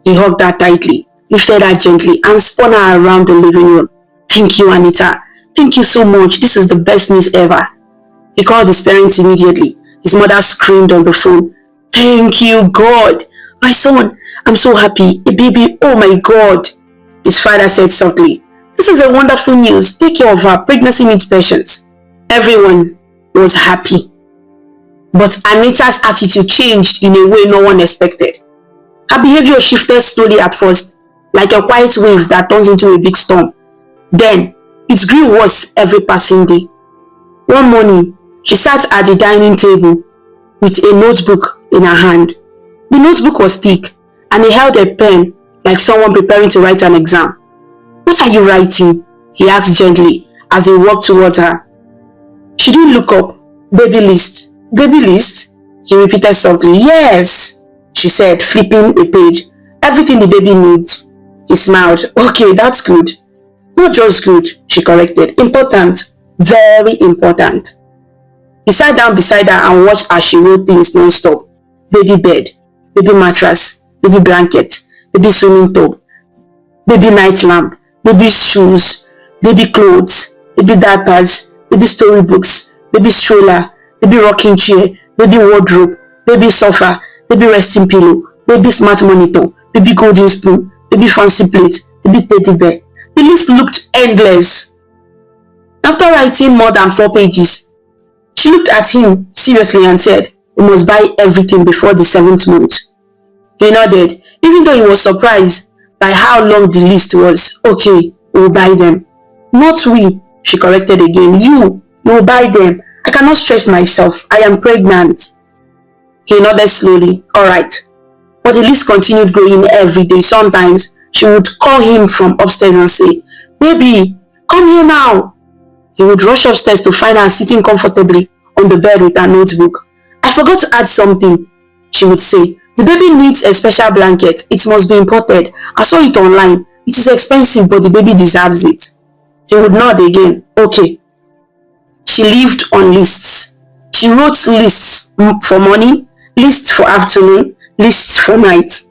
[SPEAKER 1] He hugged her tightly, lifted her gently and spun her around the living room. Thank you, Anita. Thank you so much. This is the best news ever. He called his parents immediately. His mother screamed on the phone. Thank you, God. My son, I'm so happy. A baby, oh my God. His father said softly, this is a wonderful news. Take care of her. Pregnancy needs patience. Everyone was happy. But Anita's attitude changed in a way no one expected. Her behavior shifted slowly at first, like a quiet wave that turns into a big storm. Then, it grew worse every passing day. One morning, she sat at the dining table with a notebook in her hand. The notebook was thick, and he held a pen like someone preparing to write an exam. What are you writing? He asked gently as he walked towards her. She didn't look up. Baby list. Baby list? He repeated softly. Yes, she said, flipping a page. Everything the baby needs. He smiled. Okay, that's good. Not just good, she corrected. Important. Very important. He sat down beside her and watched as she wrote things non-stop. Baby bed, baby mattress, baby blanket, baby swimming tub, baby night lamp, baby shoes, baby clothes, baby diapers, baby storybooks, baby stroller, baby rocking chair, baby wardrobe, baby sofa, baby resting pillow, baby smart monitor, baby golden spoon, baby fancy plate, baby teddy bear. The list looked endless. After writing more than 4 pages, she looked at him seriously and said, "We must buy everything before the 7th month." He nodded, even though he was surprised by how long the list was. "Okay, we will buy them." "Not we," she corrected again. You will buy them. I cannot stress myself. I am pregnant." He nodded slowly. "All right." But the list continued growing every day. Sometimes she would call him from upstairs and say, "Baby, come here now." He would rush upstairs to find her sitting comfortably on the bed with her notebook. "I forgot to add something," she would say. "The baby needs a special blanket. It must be imported. I saw it online. It is expensive, but the baby deserves it." He would nod again. "Okay." She lived on lists. She wrote lists for morning, lists for afternoon, lists for night.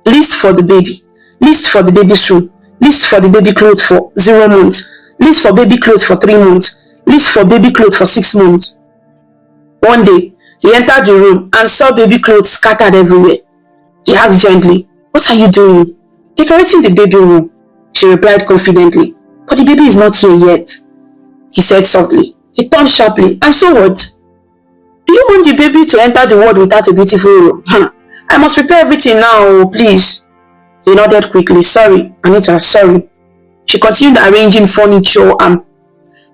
[SPEAKER 1] List for the baby. List for the baby shoe. List for the baby clothes for 0 months. List for baby clothes for 3 months. List for baby clothes for 6 months. One day, he entered the room and saw baby clothes scattered everywhere. He asked gently, "What are you doing?" "Decorating the baby room," she replied confidently. "But the baby is not here yet," he said softly. He turned sharply. "And so what? Do you want the baby to enter the world without a beautiful room?" "I must prepare everything now, please." He nodded quickly. "Sorry, Anita, sorry." She continued arranging furniture and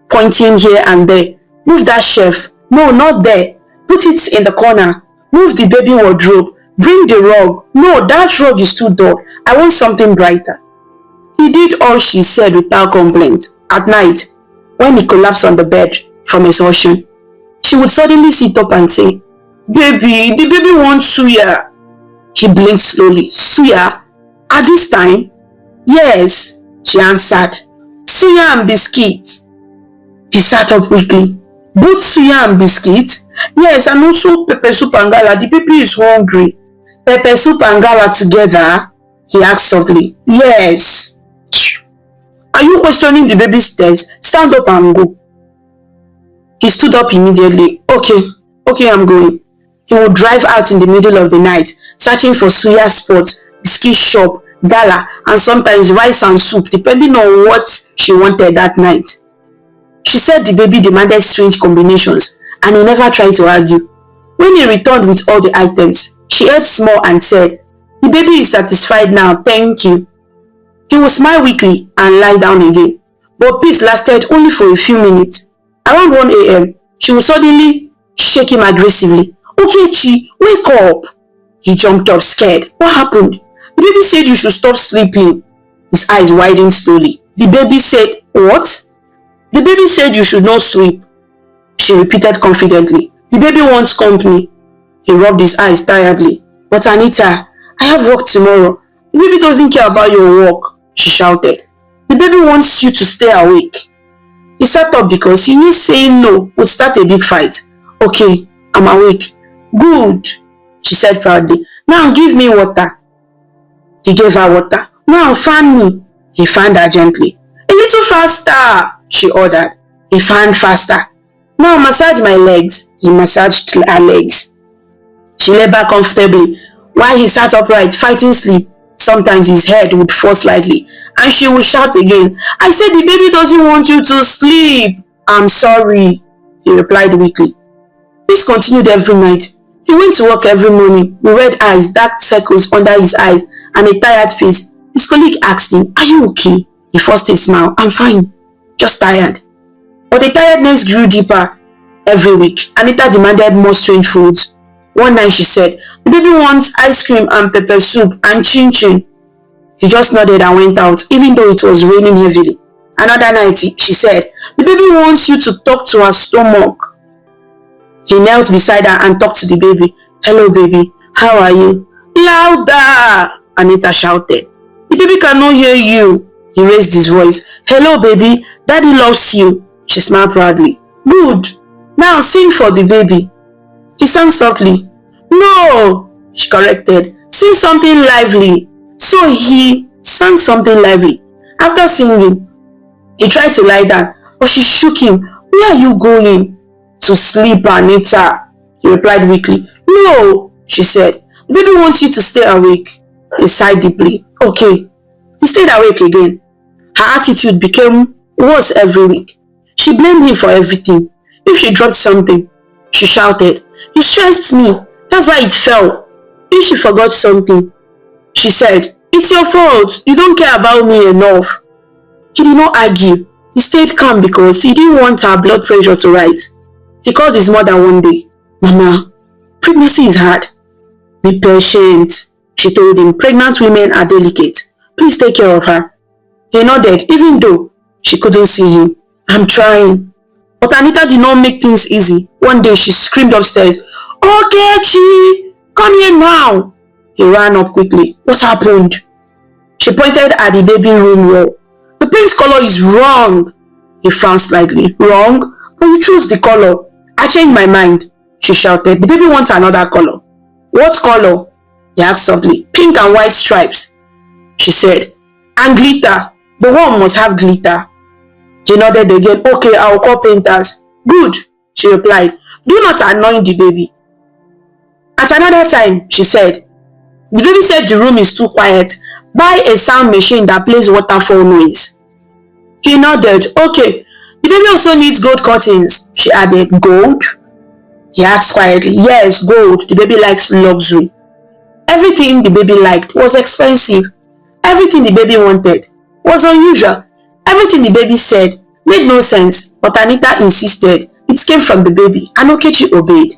[SPEAKER 1] pointing here and there. "Move that shelf. No, not there. Put it in the corner. Move the baby wardrobe. Bring the rug. No, that rug is too dull. I want something brighter." He did all she said without complaint. At night, when he collapsed on the bed from exhaustion, she would suddenly sit up and say, "Baby, the baby wants suya." He blinked slowly. "Suya? At this time?" "Yes," she answered. "Suya and biscuits." He sat up quickly. "Both suya and biscuits?" "Yes, and also pepper soup and gala. The baby is hungry." "Pepper soup and gala together?" he asked softly. "Yes." "Are you questioning the baby's taste? Stand up and go." He stood up immediately. Okay, I'm going." He would drive out in the middle of the night, searching for suya spots, biscuit shop, gala, and sometimes rice and soup, depending on what she wanted that night. She said the baby demanded strange combinations, and he never tried to argue. When he returned with all the items, she ate small and said, "The baby is satisfied now, thank you." He would smile weakly and lie down again, but peace lasted only for a few minutes. Around 1 a.m., she would suddenly shake him aggressively. "Okechi, wake up!" He jumped up, scared. "What happened?" "The baby said you should stop sleeping." His eyes widened slowly. "The baby said what?" "The baby said you should not sleep," she repeated confidently. "The baby wants company." He rubbed his eyes tiredly. "But Anita, I have work tomorrow." "The baby doesn't care about your work," she shouted. "The baby wants you to stay awake." He sat up because he knew saying no would start a big fight. "Okay, I'm awake." "Good," she said proudly. "Now give me water." He gave her water. "Now fan me." He fanned her gently. "A little faster," she ordered. He fanned faster. "Now massage my legs." He massaged her legs. She lay back comfortably while he sat upright, fighting sleep. Sometimes his head would fall slightly, and she would shout again, "I said the baby doesn't want you to sleep." "I'm sorry," he replied weakly. This continued every night. He went to work every morning with red eyes, dark circles under his eyes, and a tired face. His colleague asked him, "Are you okay?" He forced a smile. "I'm fine, just tired." But the tiredness grew deeper every week. Anita demanded more strange foods. One night she said, "The baby wants ice cream and pepper soup and chin chin." He just nodded and went out, even though it was raining heavily. Another night she said, "The baby wants you to talk to her stomach." He knelt beside her and talked to the baby. "Hello baby, how are you?" "Louder!" Anita shouted. "The baby cannot hear you." He raised his voice. "Hello baby, daddy loves you." She smiled proudly. "Good. Now sing for the baby." He sang softly. "No," she corrected. "Sing something lively." So he sang something lively. After singing, he tried to lie down, but she shook him. Where are you going? To sleep, Anita, he replied weakly. No, she said. The baby wants you to stay awake. He sighed deeply. Okay. He stayed awake again. Her attitude became worse every week. She blamed him for everything. If she dropped something, she shouted, You stressed me. That's why it fell. If she forgot something, she said, It's your fault. You don't care about me enough. He did not argue. He stayed calm because he didn't want her blood pressure to rise. He called his mother one day. Mama, pregnancy is hard. Be patient, she told him. Pregnant women are delicate. Please take care of her. He nodded, even though she couldn't see him. I'm trying. But Anita did not make things easy. One day she screamed upstairs, Okechi, come here now. He ran up quickly. What happened? She pointed at the baby room wall. The paint color is wrong. He frowned slightly. Wrong? But you chose the color. I changed my mind, she shouted. The baby wants another color. What color? He asked softly. Pink and white stripes, she said. And glitter. The one must have glitter. He nodded again. Okay, I'll call painters. Good, she replied. Do not annoy the baby. At another time, she said, the baby said the room is too quiet. Buy a sound machine that plays waterfall noise. He nodded. Okay. The baby also needs gold curtains, she added. Gold? He asked quietly. Yes, gold. The baby likes luxury. Everything the baby liked was expensive. Everything the baby wanted was unusual. Everything the baby said made no sense, but Anita insisted it came from the baby, and Okechi obeyed.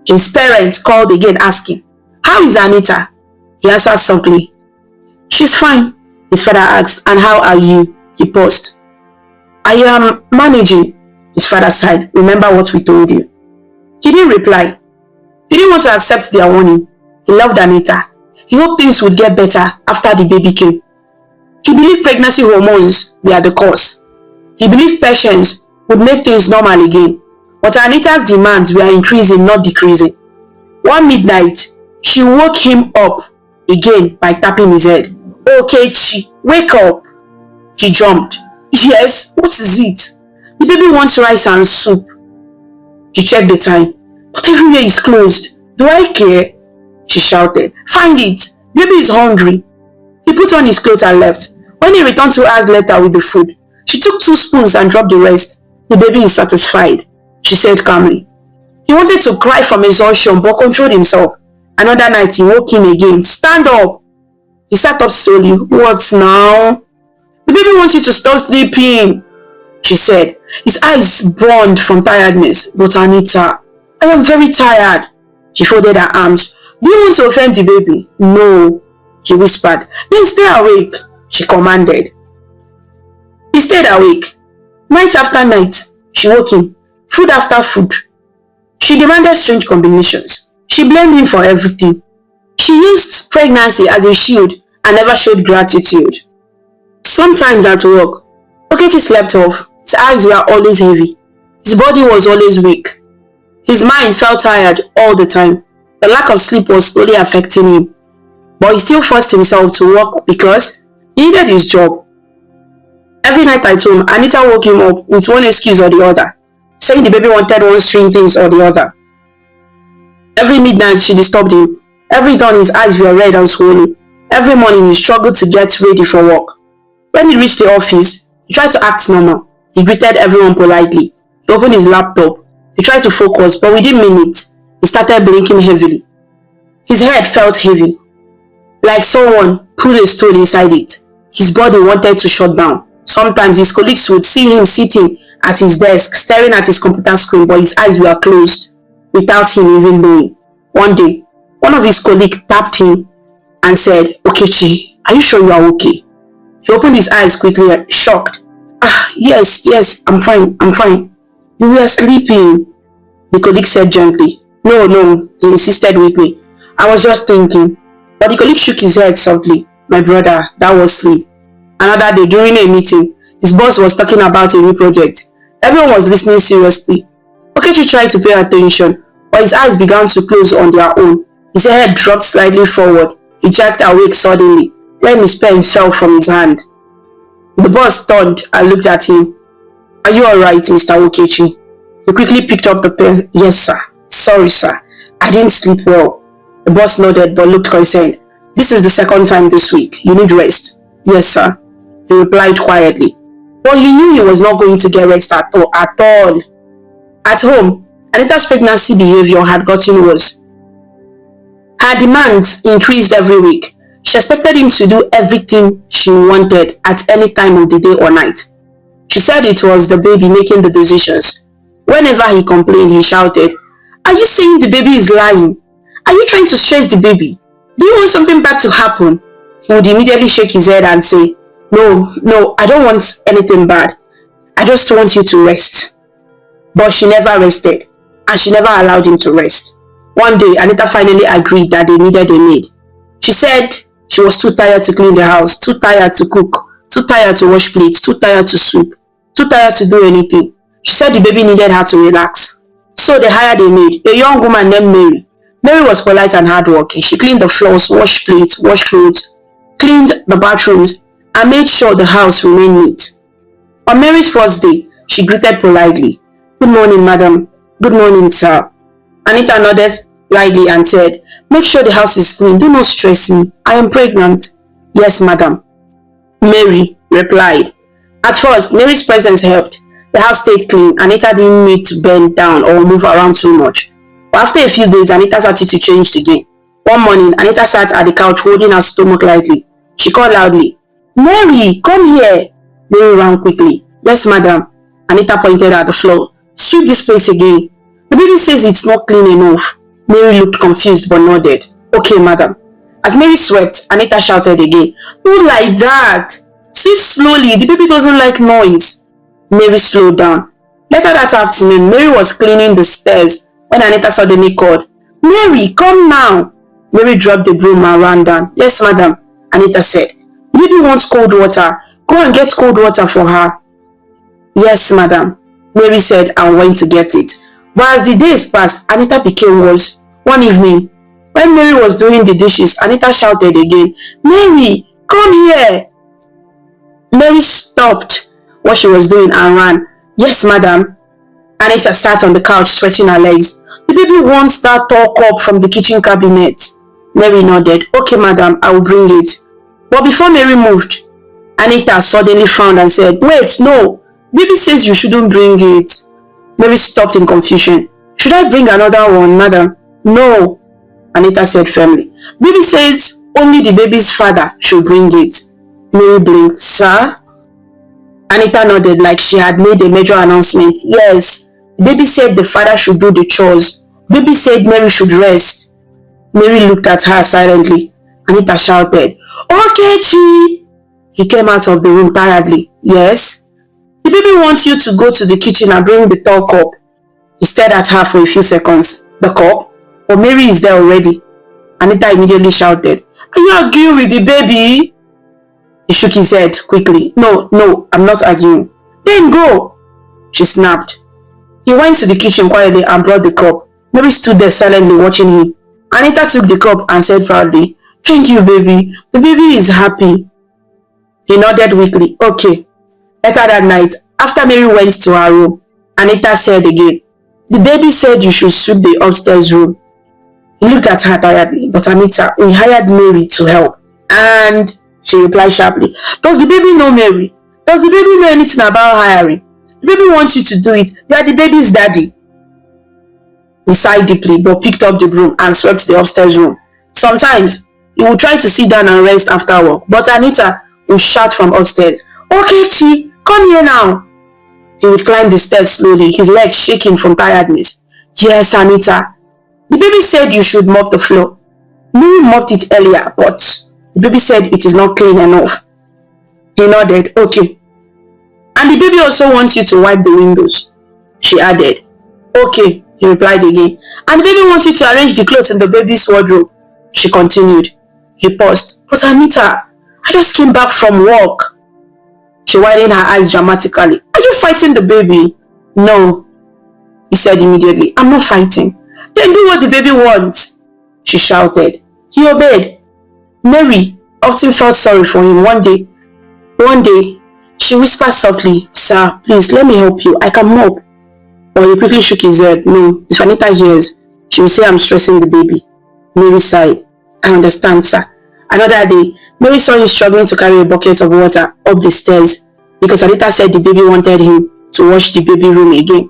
[SPEAKER 1] His parents called again asking, How is Anita? He answered softly, She's fine, his father asked. And how are you? He paused. I am managing, his father sighed. Remember what we told you. He didn't reply. He didn't want to accept their warning. He loved Anita. He hoped things would get better after the baby came. He believed pregnancy hormones were the cause. He believed patience would make things normal again. But Anita's demands were increasing, not decreasing. One midnight, she woke him up again by tapping his head. Okechi, wake up. He jumped. Yes, what is it? The baby wants rice and soup. He checked the time. But everywhere is closed. Do I care? She shouted. Find it. Baby is hungry. He put on his clothes and left. When he returned 2 hours later with the food, she took 2 spoons and dropped the rest. The baby is satisfied, she said calmly. He wanted to cry from exhaustion but controlled himself. Another night he woke him again. Stand up. He sat up slowly. What now? The baby wants you to stop sleeping, she said. His eyes burned from tiredness. But Anita, I am very tired. She folded her arms. Do you want to offend the baby? No, he whispered. Then stay awake, she commanded. He stayed awake. Night after night, she woke him. Food after food. She demanded strange combinations. She blamed him for everything. She used pregnancy as a shield and never showed gratitude. Sometimes at work, Okechi slept off. His eyes were always heavy. His body was always weak. His mind felt tired all the time. The lack of sleep was slowly affecting him. But he still forced himself to work because he needed his job. Every night at home, Anita woke him up with one excuse or the other, saying the baby wanted one strange things or the other. Every midnight she disturbed him. Every dawn his eyes were red and swollen. Every morning he struggled to get ready for work. When he reached the office, he tried to act normal. He greeted everyone politely. He opened his laptop. He tried to focus, but within minutes, he started blinking heavily. His head felt heavy, like someone pulled a stone inside it. His body wanted to shut down. Sometimes his colleagues would see him sitting at his desk, staring at his computer screen, but his eyes were closed, without him even knowing. One day, one of his colleagues tapped him and said, Okechi, are you sure you are okay? He opened his eyes quickly, shocked. Yes, I'm fine. You were sleeping, the colleague said gently. No, he insisted weakly. I was just thinking. But the colleague shook his head softly. My brother, that was sleep. Another day, during a meeting, his boss was talking about a new project. Everyone was listening seriously. Okechi tried to pay attention, but his eyes began to close on their own. His head dropped slightly forward. He jerked awake suddenly when his pen fell from his hand. The boss turned and looked at him. Are you alright, Mr. Okechi? He quickly picked up the pen. Yes, sir. Sorry, sir. I didn't sleep well. The boss nodded but looked concerned. This is the second time this week. You need rest. Yes, sir. He replied quietly. But he knew he was not going to get rest at all. At home, Anita's pregnancy behavior had gotten worse. Her demands increased every week. She expected him to do everything she wanted at any time of the day or night. She said it was the baby making the decisions. Whenever he complained, he shouted, Are you saying the baby is lying? Are you trying to stress the baby? Do you want something bad to happen? He would immediately shake his head and say, No, I don't want anything bad. I just want you to rest. But she never rested, and she never allowed him to rest. One day, Anita finally agreed that they needed a maid. She said she was too tired to clean the house, too tired to cook, too tired to wash plates, too tired to sweep, too tired to do anything. She said the baby needed her to relax. So they hired a maid, a young woman named Mary. Mary was polite and hardworking. She cleaned the floors, washed plates, washed clothes, cleaned the bathrooms, and made sure the house remained neat. On Mary's first day, she greeted politely. Good morning, madam. Good morning, sir. Anita nodded lightly and said, Make sure the house is clean. Do not stress me. I am pregnant. Yes, madam. Mary replied. At first, Mary's presence helped. The house stayed clean. Anita didn't need to bend down or move around too much. But after a few days, Anita's attitude changed again. One morning, Anita sat at the couch holding her stomach lightly. She called loudly, Mary, come here. Mary ran quickly. Yes, madam. Anita pointed at the floor. Sweep this place again. The baby says it's not clean enough. Mary looked confused but nodded. Okay, madam. As Mary swept, Anita shouted again. Not like that. Sweep slowly. The baby doesn't like noise. Mary slowed down. Later that afternoon, Mary was cleaning the stairs when Anita suddenly called. Mary, come now. Mary dropped the broom and ran down. Yes, madam, Anita said. The baby wants cold water. Go and get cold water for her. Yes, madam, Mary said and went to get it. But as the days passed, Anita became worse. One evening, when Mary was doing the dishes, Anita shouted again, Mary, come here. Mary stopped what she was doing and ran. Yes, madam. Anita sat on the couch stretching her legs. The baby wants that tall cup from the kitchen cabinet. Mary nodded. Okay, madam, I will bring it. But before Mary moved, Anita suddenly frowned and said, Wait, no. Baby says you shouldn't bring it. Mary stopped in confusion. Should I bring another one, madam? No, Anita said firmly. Baby says only the baby's father should bring it. Mary blinked. Sir? Anita nodded like she had made a major announcement. Yes, the baby said the father should do the chores. Baby said Mary should rest. Mary looked at her silently. Anita shouted, Okechi! He came out of the room tiredly. Yes? The baby wants you to go to the kitchen and bring the tall cup. He stared at her for a few seconds. The cup? But Mary is there already. Anita immediately shouted, Are you arguing with the baby? He shook his head quickly. No, I'm not arguing. Then go, she snapped. He went to the kitchen quietly and brought the cup. Mary stood there silently watching him. Anita took the cup and said proudly, Thank you, baby. The baby is happy. He nodded weakly. Okay. Later that night, after Mary went to her room, Anita said again, The baby said you should sweep the upstairs room. He looked at her tiredly. But Anita, we hired Mary to help. And she replied sharply, Does the baby know Mary? Does the baby know anything about hiring? The baby wants you to do it. You are the baby's daddy. He sighed deeply but picked up the broom and swept the upstairs room. Sometimes, he would try to sit down and rest after work, but Anita would shout from upstairs, Okechi, come here now. He would climb the stairs slowly, his legs shaking from tiredness. Yes, Anita. The baby said you should mop the floor. Mary mopped it earlier, but the baby said it is not clean enough. He nodded. Okay. And the baby also wants you to wipe the windows, she added. Okay, he replied again. And the baby wants you to arrange the clothes in the baby's wardrobe, she continued. He paused. But Anita, I just came back from work. She widened her eyes dramatically. Are you fighting the baby? No, he said immediately. I'm not fighting. Then do what the baby wants, she shouted. He obeyed. Mary often felt sorry for him. One day, She whispered softly, "Sir, please let me help you. I can mop." But he quickly shook his head. "No, if Anita hears, she will say I'm stressing the baby." Mary sighed. "I understand, sir." Another day, Mary saw him struggling to carry a bucket of water up the stairs because Anita said the baby wanted him to wash the baby room again.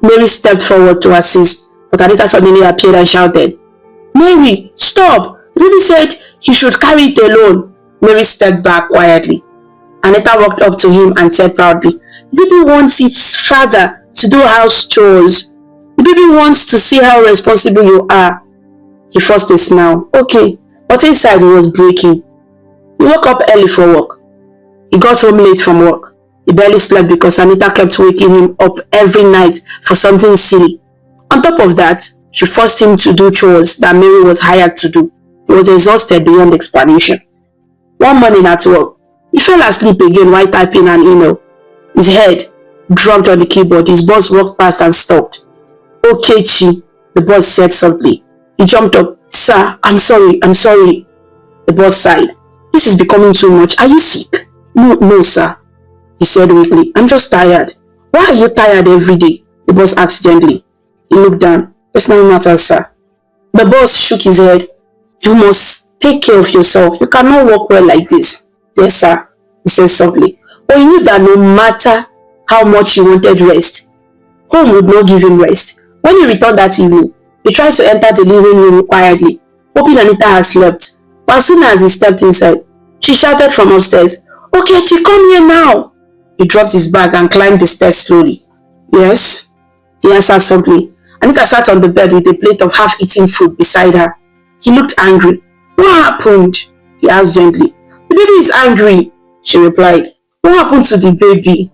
[SPEAKER 1] Mary stepped forward to assist, but Anita suddenly appeared and shouted, "Mary, stop! The baby said he should carry it alone." Mary stepped back quietly. Anita walked up to him and said proudly, "The baby wants its father to do house chores. The baby wants to see how responsible you are." He forced a smile. "Okay," but inside he was breaking. He woke up early for work. He got home late from work. He barely slept because Anita kept waking him up every night for something silly. On top of that, she forced him to do chores that Mary was hired to do. He was exhausted beyond explanation. One morning at work, he fell asleep again while typing an email. His head dropped on the keyboard. His boss walked past and stopped. "Okay, Chi," the boss said softly. He jumped up. "Sir, I'm sorry. The boss sighed. "This is becoming too much. Are you sick?" No, sir," he said weakly. "I'm just tired." "Why are you tired every day?" the boss asked gently. He looked down. "Personal matters, sir." The boss shook his head. "You must take care of yourself. You cannot work well like this." "Yes, sir," he said softly. But he knew that no matter how much he wanted rest, home would not give him rest. When he returned that evening, he tried to enter the living room quietly, hoping Anita had slept. But as soon as he stepped inside, she shouted from upstairs, "Okechi, come here now." He dropped his bag and climbed the stairs slowly. "Yes," he answered softly. Anita sat on the bed with a plate of half-eaten food beside her. He looked angry. "What happened?" he asked gently. "The baby is angry," she replied. "What happened to the baby?"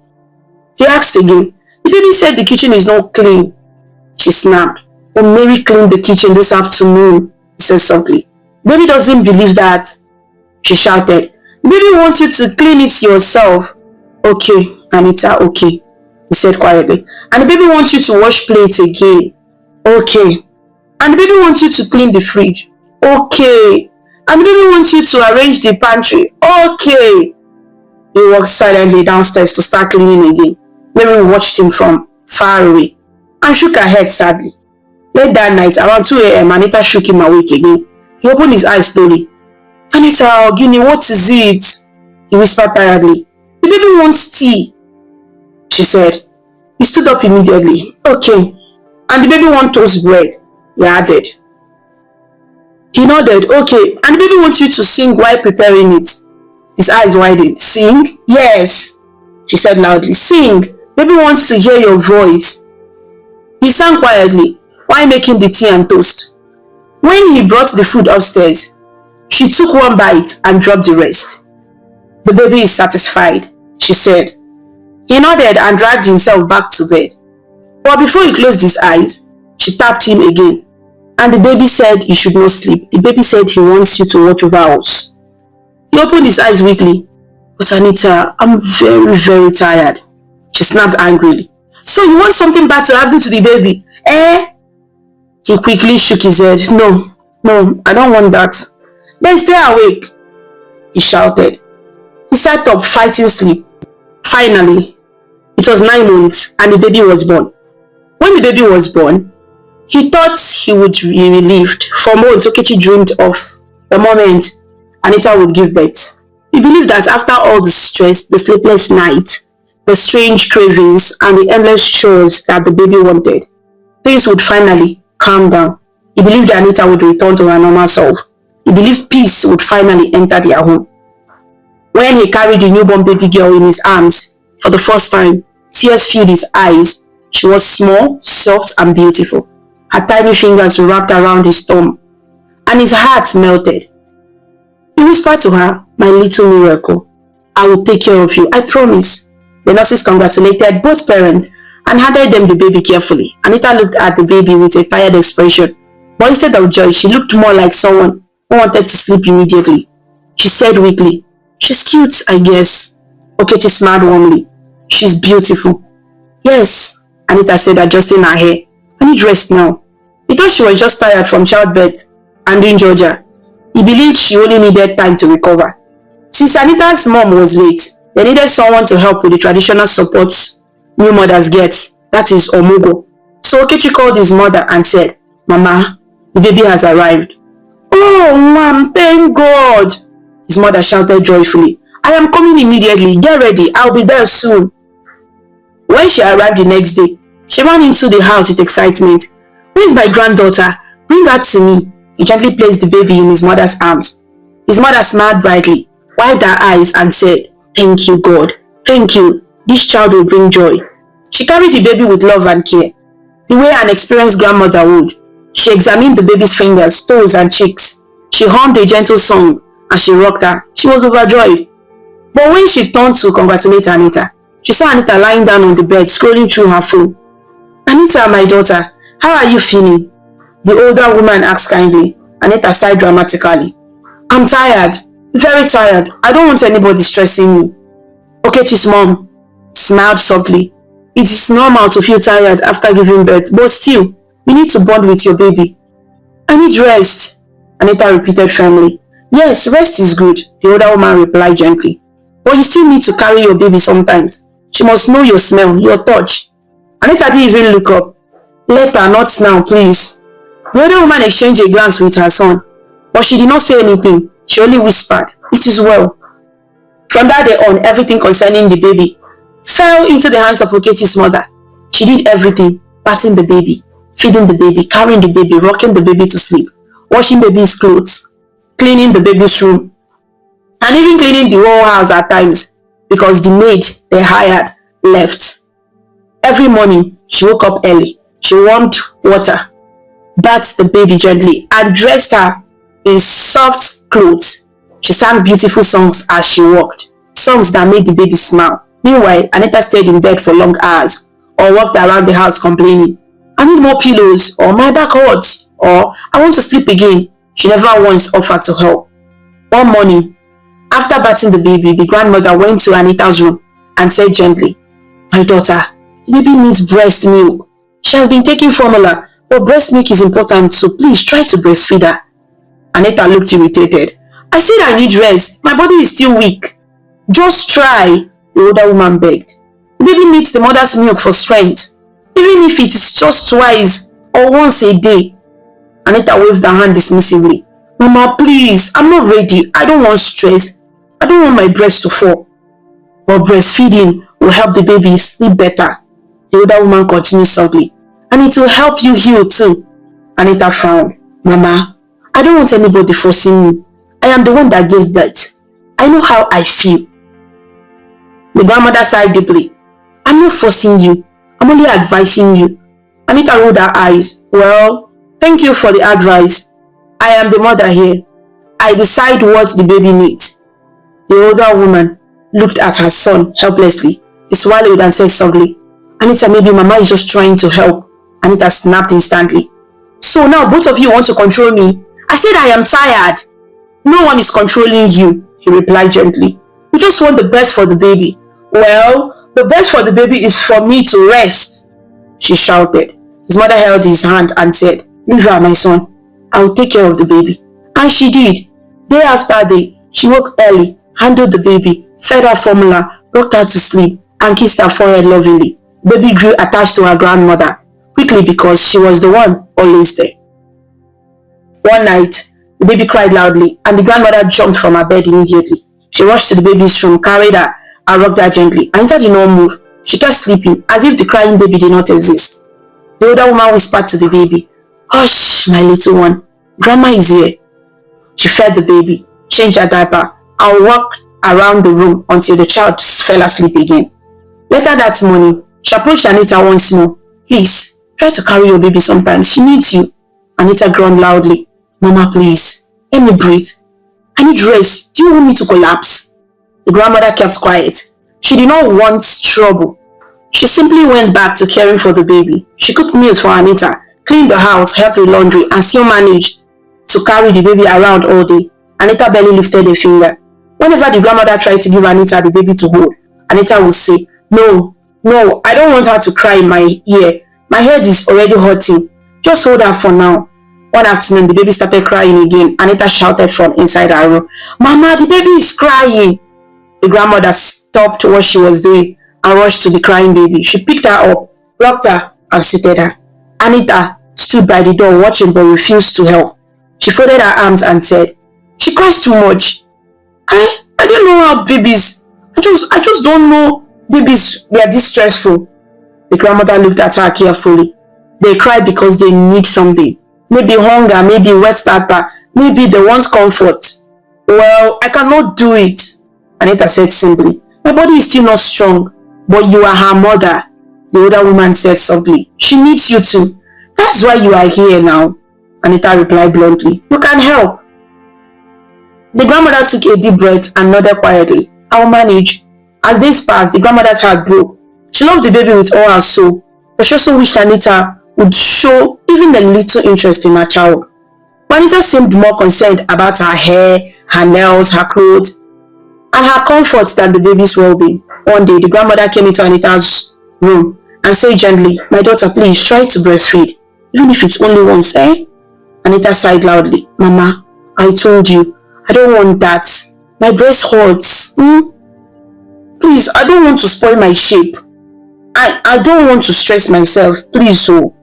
[SPEAKER 1] He asked again. "The baby said the kitchen is not clean." She snapped. "But Mary cleaned the kitchen this afternoon," he said softly. "Baby doesn't believe that," she shouted. "Baby wants you to clean it yourself." "Okay, Anita, okay," he said quietly. "And the baby wants you to wash plates again." "Okay." "And the baby wants you to clean the fridge." "Okay." "And the baby wants you to arrange the pantry." "Okay." He walked silently downstairs to start cleaning again. Mary watched him from far away and shook her head sadly. Late that night, around 2 a.m., Anita shook him awake again. He opened his eyes slowly. "Anita, Ogini, what is it?" he whispered tiredly. "The baby wants tea," she said. He stood up immediately. "Okay." "And the baby wants toast bread," he added. He nodded. "Okay. And the baby wants you to sing while preparing it." His eyes widened. "Sing?" "Yes," she said loudly. "Sing. Baby wants to hear your voice." He sang quietly while making the tea and toast. When he brought the food upstairs, she took one bite and dropped the rest. "The baby is satisfied," she said. He nodded and dragged himself back to bed. But before he closed his eyes, she tapped him again. "And the baby said you should not sleep. The baby said he wants you to watch over us." He opened his eyes weakly. "But Anita, I'm very, very tired," she snapped angrily. "So you want something bad to happen to the baby, eh?" He quickly shook his head. No, I don't want that." "Then stay awake," he shouted. He sat up, fighting sleep. Finally, it was 9 months and the baby was born. When the baby was born, he thought he would be relieved. For months, Okechi dreamed of the moment Anita would give birth. He believed that after all the stress, the sleepless nights, the strange cravings, and the endless chores that the baby wanted, things would finally calm down. He believed Anita would return to her normal self. He believed peace would finally enter their home. When he carried the newborn baby girl in his arms for the first time, tears filled his eyes. She was small, soft, and beautiful. Her tiny fingers wrapped around his thumb, and his heart melted. He whispered to her, "My little miracle, I will take care of you, I promise." The nurses congratulated both parents and handed them the baby carefully. Anita looked at the baby with a tired expression, but instead of joy, she looked more like someone who wanted to sleep immediately. She said weakly, "She's cute, I guess." Okechi smiled warmly. "She's beautiful." "Yes," Anita said, adjusting her hair. "I need rest now." He thought she was just tired from childbirth and doing Georgia. He believed she only needed time to recover. Since Anita's mom was late, They needed someone to help with the traditional support new mothers get, that is omugo. So Okechi called his mother and said, "Mama, the baby has arrived." "Oh, ma'am, thank God," his mother shouted joyfully. "I am coming immediately. Get ready. I'll be there soon." When she arrived the next day, she ran into the house with excitement. "Where's my granddaughter? Bring her to me." He gently placed the baby in his mother's arms. His mother smiled brightly, wiped her eyes and said, "Thank you, God. Thank you. This child will bring joy." She carried the baby with love and care, the way an experienced grandmother would. She examined the baby's fingers, toes, and cheeks. She hummed a gentle song as she rocked her. She was overjoyed. But when she turned to congratulate Anita, she saw Anita lying down on the bed, scrolling through her phone. "Anita, my daughter, how are you feeling?" the older woman asked kindly. Anita sighed dramatically. "I'm tired, very tired. I don't want anybody stressing me." Okechi's mom smiled softly. "It is normal to feel tired after giving birth, but still, you need to bond with your baby." "I need rest," Anita repeated firmly. "Yes, rest is good," the older woman replied gently. "But you still need to carry your baby sometimes. She must know your smell, your touch." Anita didn't even look up. "Later, not now, please." The older woman exchanged a glance with her son, but she did not say anything. She only whispered, "It is well." From that day on, everything concerning the baby fell into the hands of Okechi's mother. She did everything, bathing the baby, feeding the baby, carrying the baby, rocking the baby to sleep, washing baby's clothes, cleaning the baby's room, and even cleaning the whole house at times because the maid they hired left. Every morning, she woke up early. She warmed water, bathed the baby gently, and dressed her in soft clothes. She sang beautiful songs as she walked, songs that made the baby smile. Meanwhile, Anita stayed in bed for long hours or walked around the house complaining, "I need more pillows," or "My back hurts," or "I want to sleep again." She never once offered to help. One morning, after bathing the baby, the grandmother went to Anita's room and said gently, "My daughter, baby needs breast milk. She has been taking formula, but breast milk is important, so please try to breastfeed her." Anita looked irritated. "I said I need rest. My body is still weak." "Just try," the older woman begged. "The baby needs the mother's milk for strength, even if it is just twice or once a day." Anita waved her hand dismissively. "Mama, please, I'm not ready. I don't want stress. I don't want my breast to fall." "But breastfeeding will help the baby sleep better," the older woman continued softly. "And it will help you heal too." Anita frowned. "Mama, I don't want anybody forcing me. I am the one that gave birth. I know how I feel." The grandmother sighed deeply. "I'm not forcing you. I'm only advising you." Anita rolled her eyes. "Well, thank you for the advice. I am the mother here. I decide what the baby needs." The older woman looked at her son helplessly. He swallowed and said softly, "Anita, maybe Mama is just trying to help." Anita snapped instantly. "So now both of you want to control me? I said I am tired." "No one is controlling you," he replied gently. "We just want the best for the baby." "Well, the best for the baby is for me to rest," she shouted. His mother held his hand and said, "Leave her, my son. I will take care of the baby." And she did. Day after day, she woke early, handled the baby, fed her formula, rocked her to sleep, and kissed her forehead lovingly. The baby grew attached to her grandmother quickly because she was the one always there. One night, the baby cried loudly, and the grandmother jumped from her bed immediately. She rushed to the baby's room, carried her, and rocked her gently. Anita did not move. She kept sleeping, as if the crying baby did not exist. The older woman whispered to the baby, "Hush, my little one. Grandma is here." She fed the baby, changed her diaper, and walked around the room until the child fell asleep again. Later that morning, she approached Anita once more. "Please, try to carry your baby sometimes. She needs you." Anita groaned loudly. "Mama, please, let me breathe. I need rest. Do you want me to collapse?" The grandmother kept quiet. She did not want trouble. She simply went back to caring for the baby. She cooked meals for Anita, cleaned the house, helped with laundry, and still managed to carry the baby around all day. Anita barely lifted a finger. Whenever the grandmother tried to give Anita the baby to hold, Anita would say, No, I don't want her to cry in my ear. My head is already hurting. Just hold her for now." One afternoon, the baby started crying again. Anita shouted from inside her room, "Mama, the baby is crying." The grandmother stopped what she was doing and rushed to the crying baby. She picked her up, rocked her, and seated her. Anita stood by the door watching but refused to help. She folded her arms and said, "She cries too much. I don't know how babies, I just don't know babies were this stressful." The grandmother looked at her carefully. They cry because they need something. Maybe hunger, maybe wet diaper, maybe they want comfort. "Well, I cannot do it," Anita said simply. "My body is still not strong." "But you are her mother," the older woman said softly. "She needs you too. That's why you are here now," Anita replied bluntly. "You can help." The grandmother took a deep breath and nodded quietly. "I'll manage." As days passed, the grandmother's heart broke. She loved the baby with all her soul, but she also wished Anita would show even a little interest in her child. But Anita seemed more concerned about her hair, her nails, her clothes, and her comfort than the baby's well-being. One day, the grandmother came into Anita's room and said gently, "My daughter, please try to breastfeed, even if it's only once, eh?" Anita sighed loudly. "Mama, I told you, I don't want that. My breast hurts. Please, I don't want to spoil my shape. I don't want to stress myself. Please, so."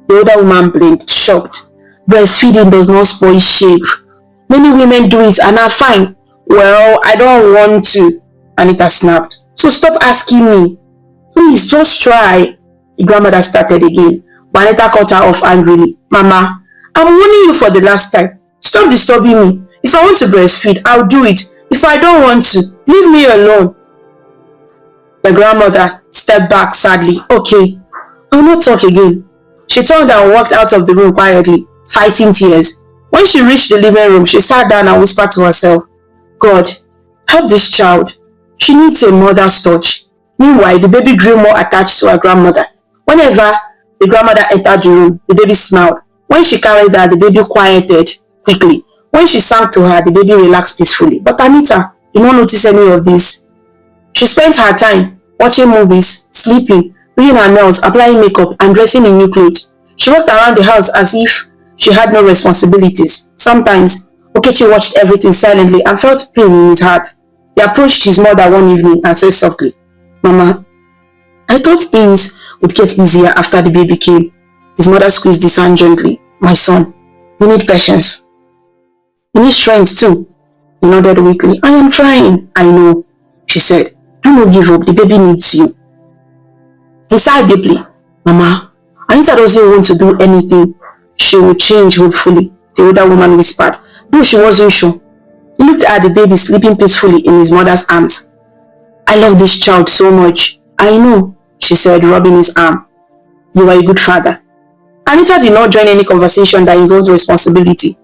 [SPEAKER 1] The older woman blinked, shocked. "Breastfeeding does not spoil shape. Many women do it and are fine." "Well, I don't want to," Anita snapped. "So stop asking me. Please, just try." The grandmother started again, but Anita cut her off angrily. "Mama, I'm warning you for the last time. Stop disturbing me. If I want to breastfeed, I'll do it. If I don't want to, leave me alone." The grandmother stepped back sadly. "Okay, I'll not talk again." She turned and walked out of the room quietly, fighting tears. When she reached the living room, she sat down and whispered to herself, "God, help this child. She needs a mother's touch." Meanwhile, the baby grew more attached to her grandmother. Whenever the grandmother entered the room, the baby smiled. When she carried her, the baby quieted quickly. When she sang to her, the baby relaxed peacefully. But Anita did not notice any of this. She spent her time watching movies, sleeping, doing her nails, applying makeup, and dressing in new clothes. She walked around the house as if she had no responsibilities. Sometimes, Okechi watched everything silently and felt pain in his heart. He approached his mother one evening and said softly, "Mama, I thought things would get easier after the baby came." His mother squeezed his hand gently. "My son, you need patience. You need strength too." He nodded weakly. "I am trying." "I know," she said. "Do not give up. The baby needs you." He sighed deeply. "Mama, Anita doesn't want to do anything. She will change, hopefully," the older woman whispered, though she wasn't sure. He looked at the baby sleeping peacefully in his mother's arms. "I love this child so much." "I know," she said, rubbing his arm. "You are a good father." Anita did not join any conversation that involved responsibility.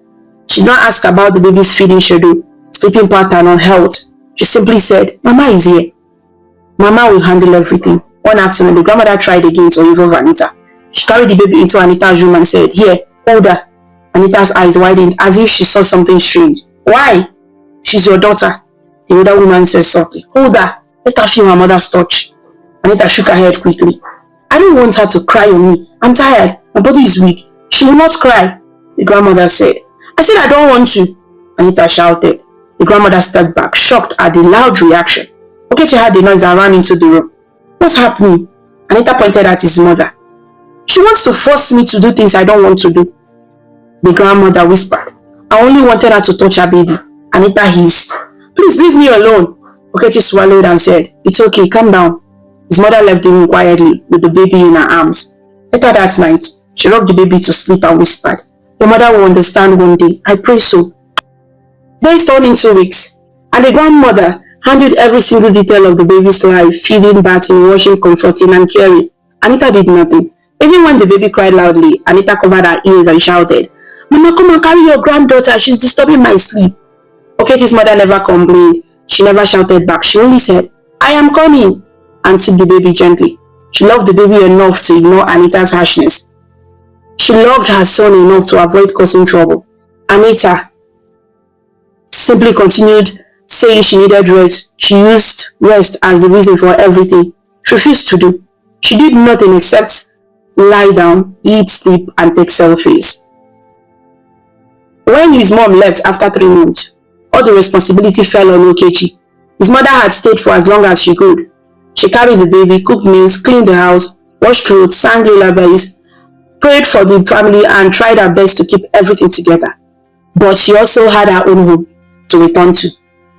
[SPEAKER 1] She did not ask about the baby's feeding schedule, sleeping pattern, or health. She simply said, "Mama is here. Mama will handle everything." One afternoon, the grandmother tried again to involve Anita. She carried the baby into Anita's room and said, "Here, hold her." Anita's eyes widened as if she saw something strange. "Why?" "She's your daughter," the older woman said softly. "Hold her. Let her feel her mother's touch." Anita shook her head quickly. "I don't want her to cry on me. I'm tired. My body is weak." "She will not cry," the grandmother said. "I said I don't want to," Anita shouted. The grandmother stepped back, shocked at the loud reaction. Okechi heard the noise and ran into the room. "What's happening?" Anita pointed at his mother. "She wants to force me to do things I don't want to do," the grandmother whispered. "I only wanted her to touch her baby," Anita hissed. "Please leave me alone." Okechi swallowed and said, "It's okay, calm down." His mother left the room quietly with the baby in her arms. Later that night, she rocked the baby to sleep and whispered, "Your mother will understand one day. I pray so." Days turned into weeks, and the grandmother handled every single detail of the baby's life, feeding, bathing, washing, comforting, and caring. Anita did nothing. Even when the baby cried loudly, Anita covered her ears and shouted, "Mama, come and carry your granddaughter. She's disturbing my sleep." Okechi's mother never complained. She never shouted back. She only said, "I am coming," and took the baby gently. She loved the baby enough to ignore Anita's harshness. She loved her son enough to avoid causing trouble. Anita simply continued saying she needed rest. She used rest as the reason for everything. She refused to do. She did nothing except lie down, eat, sleep, and take selfies. When his mom left after 3 months, all the responsibility fell on Okechi. His mother had stayed for as long as she could. She carried the baby, cooked meals, cleaned the house, washed clothes, sang lullabies, prayed for the family, and tried her best to keep everything together. But she also had her own home to return to.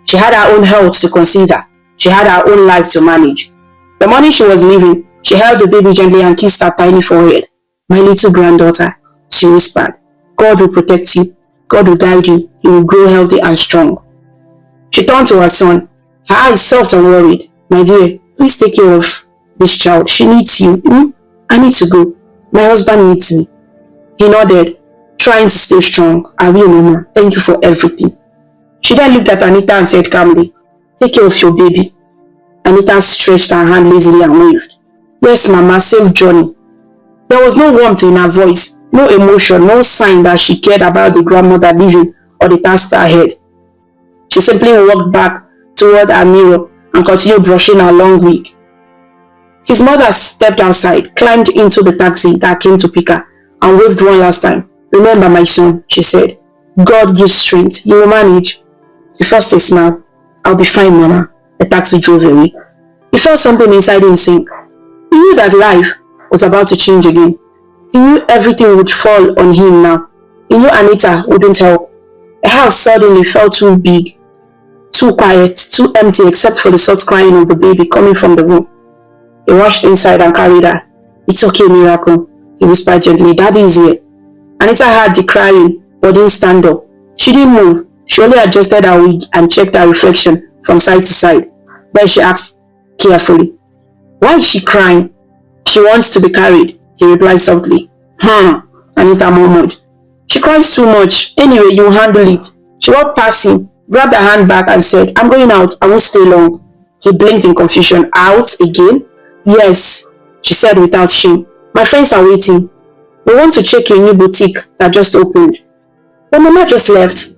[SPEAKER 1] She had her own health to consider. She had her own life to manage. The morning she was leaving, she held the baby gently and kissed her tiny forehead. "My little granddaughter," she whispered, "God will protect you. God will guide you. You will grow healthy and strong." She turned to her son, her eyes soft and worried. "My dear, please take care of this child. She needs you. I need to go. My husband needs me." He nodded, trying to stay strong. "I will, Mama. Thank you for everything." She then looked at Anita and said calmly, "Take care of your baby." Anita stretched her hand lazily and waved. "Yes, Mama, safe journey." There was no warmth in her voice, no emotion, no sign that she cared about the grandmother leaving or the task ahead. She simply walked back toward her mirror and continued brushing her long wig. His mother stepped outside, climbed into the taxi that came to pick her, and waved one last time. "Remember, my son," she said, "God gives strength. You will manage." He forced a smile. "I'll be fine, Mama." The taxi drove away. He felt something inside him sink. He knew that life was about to change again. He knew everything would fall on him now. He knew Anita wouldn't help. The house suddenly felt too big, too quiet, too empty except for the soft crying of the baby coming from the room. He rushed inside and carried her. "It's okay, Miracle," he whispered gently. "Daddy is here." Anita heard the crying but didn't stand up. She didn't move. She only adjusted her wig and checked her reflection from side to side. Then she asked carefully, "Why is she crying?" "She wants to be carried," he replied softly. Anita murmured. "She cries too much. Anyway, you handle it." She walked past him, grabbed her hand back and said, "I'm going out. I won't stay long." He blinked in confusion. "Out again?" "Yes," she said without shame. "My friends are waiting. We want to check a new boutique that just opened." "But Mama just left,"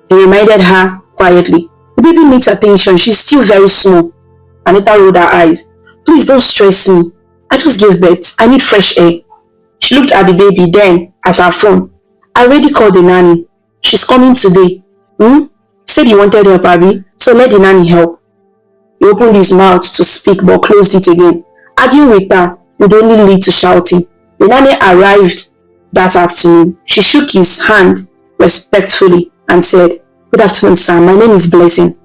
[SPEAKER 1] he reminded her quietly. "The baby needs attention. She's still very small." Anita rolled her eyes. "Please don't stress me. I just gave birth. I need fresh air." She looked at the baby, then at her phone. "I already called the nanny. She's coming today." "You said you wanted help, Abby, so let the nanny help." He opened his mouth to speak but closed it again. Arguing with her would only lead to shouting. The nanny arrived that afternoon. She shook his hand respectfully and said, "Good afternoon, sir. My name is Blessing."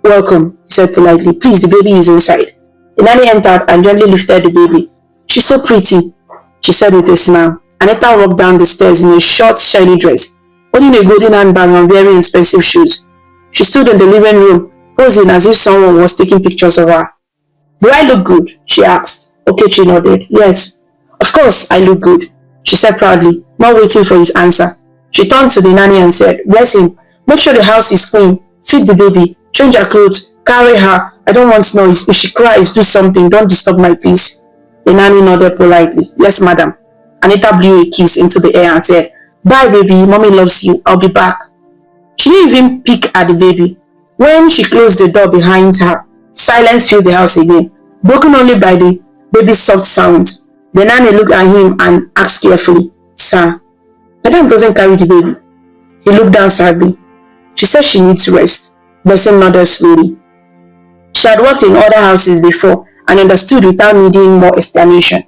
[SPEAKER 1] "Welcome," he said politely. "Please, the baby is inside." The nanny entered and gently lifted the baby. "She's so pretty," she said with a smile. Anita walked down the stairs in a short, shiny dress, holding a golden handbag and wearing expensive shoes. She stood in the living room, posing as if someone was taking pictures of her. "Do I look good?" she asked. Okechi nodded. "Yes, of course I look good," she said proudly, not waiting for his answer. She turned to the nanny and said, "Blessing, make sure the house is clean. Feed the baby, change her clothes, carry her. I don't want noise. If she cries, do something. Don't disturb my peace." The nanny nodded politely. "Yes, madam." Anita blew a kiss into the air and said, "Bye, baby. Mommy loves you. I'll be back." She didn't even peek at the baby. When she closed the door behind her, silence filled the house again, broken only by the baby's soft sounds. The nanny looked at him and asked carefully, "Sir, Madam doesn't carry the baby." He looked down sadly. "She says she needs rest." Blessing nodded slowly. She had worked in other houses before and understood without needing more explanation.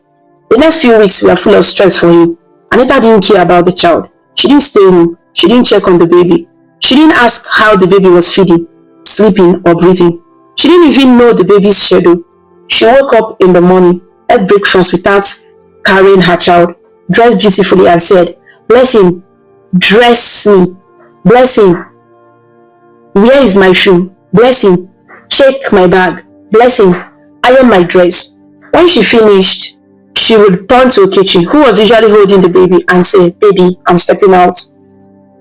[SPEAKER 1] The next few weeks were full of stress for him. Anita didn't care about the child. She didn't stay home. She didn't check on the baby. She didn't ask how the baby was feeding, sleeping, or breathing. She didn't even know the baby's schedule. She woke up in the morning, ate breakfast without carrying her child, dressed beautifully and said, "Blessing, dress me. Blessing, where is my shoe? Blessing, check my bag. Blessing, iron my dress." When she finished, she would turn to Okechi, who was usually holding the baby, and say, "Baby, I'm stepping out."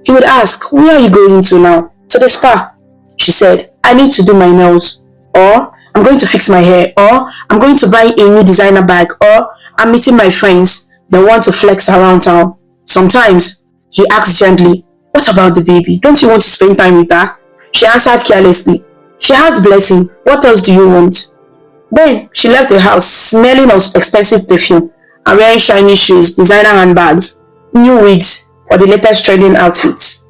[SPEAKER 1] He would ask, "Where are you going to now?" "To the spa." She said, "I need to do my nails," or "I'm going to fix my hair," or "I'm going to buy a new designer bag," or "I'm meeting my friends that want to flex around town." Sometimes he asked gently, "What about the baby? Don't you want to spend time with her?" She answered carelessly, "She has Blessing. What else do you want?" Then she left the house smelling of expensive perfume and wearing shiny shoes, designer handbags, new wigs, or the latest trending outfits.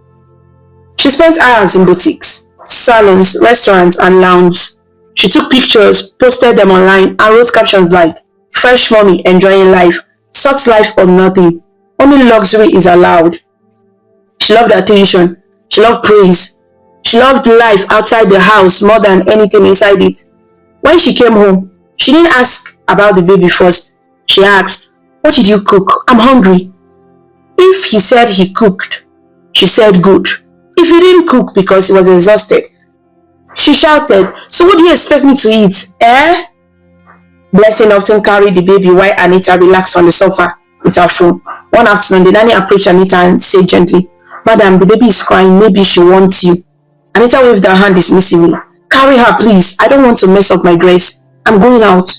[SPEAKER 1] She spent hours in boutiques, salons, restaurants, and lounges. She took pictures, posted them online, and wrote captions like, "Fresh mommy enjoying life, soft life or nothing. Only luxury is allowed." She loved attention. She loved praise. She loved life outside the house more than anything inside it. When she came home, she didn't ask about the baby first. She asked, "What did you cook? I'm hungry." If he said he cooked, she said good. If he didn't cook because he was exhausted, she shouted, "So what do you expect me to eat, eh?" Blessing often carried the baby while Anita relaxed on the sofa with her phone. One afternoon, the nanny approached Anita and said gently, "Madam, the baby is crying. Maybe she wants you." Anita waved her hand dismissively. "Carry her, please. I don't want to mess up my dress. I'm going out."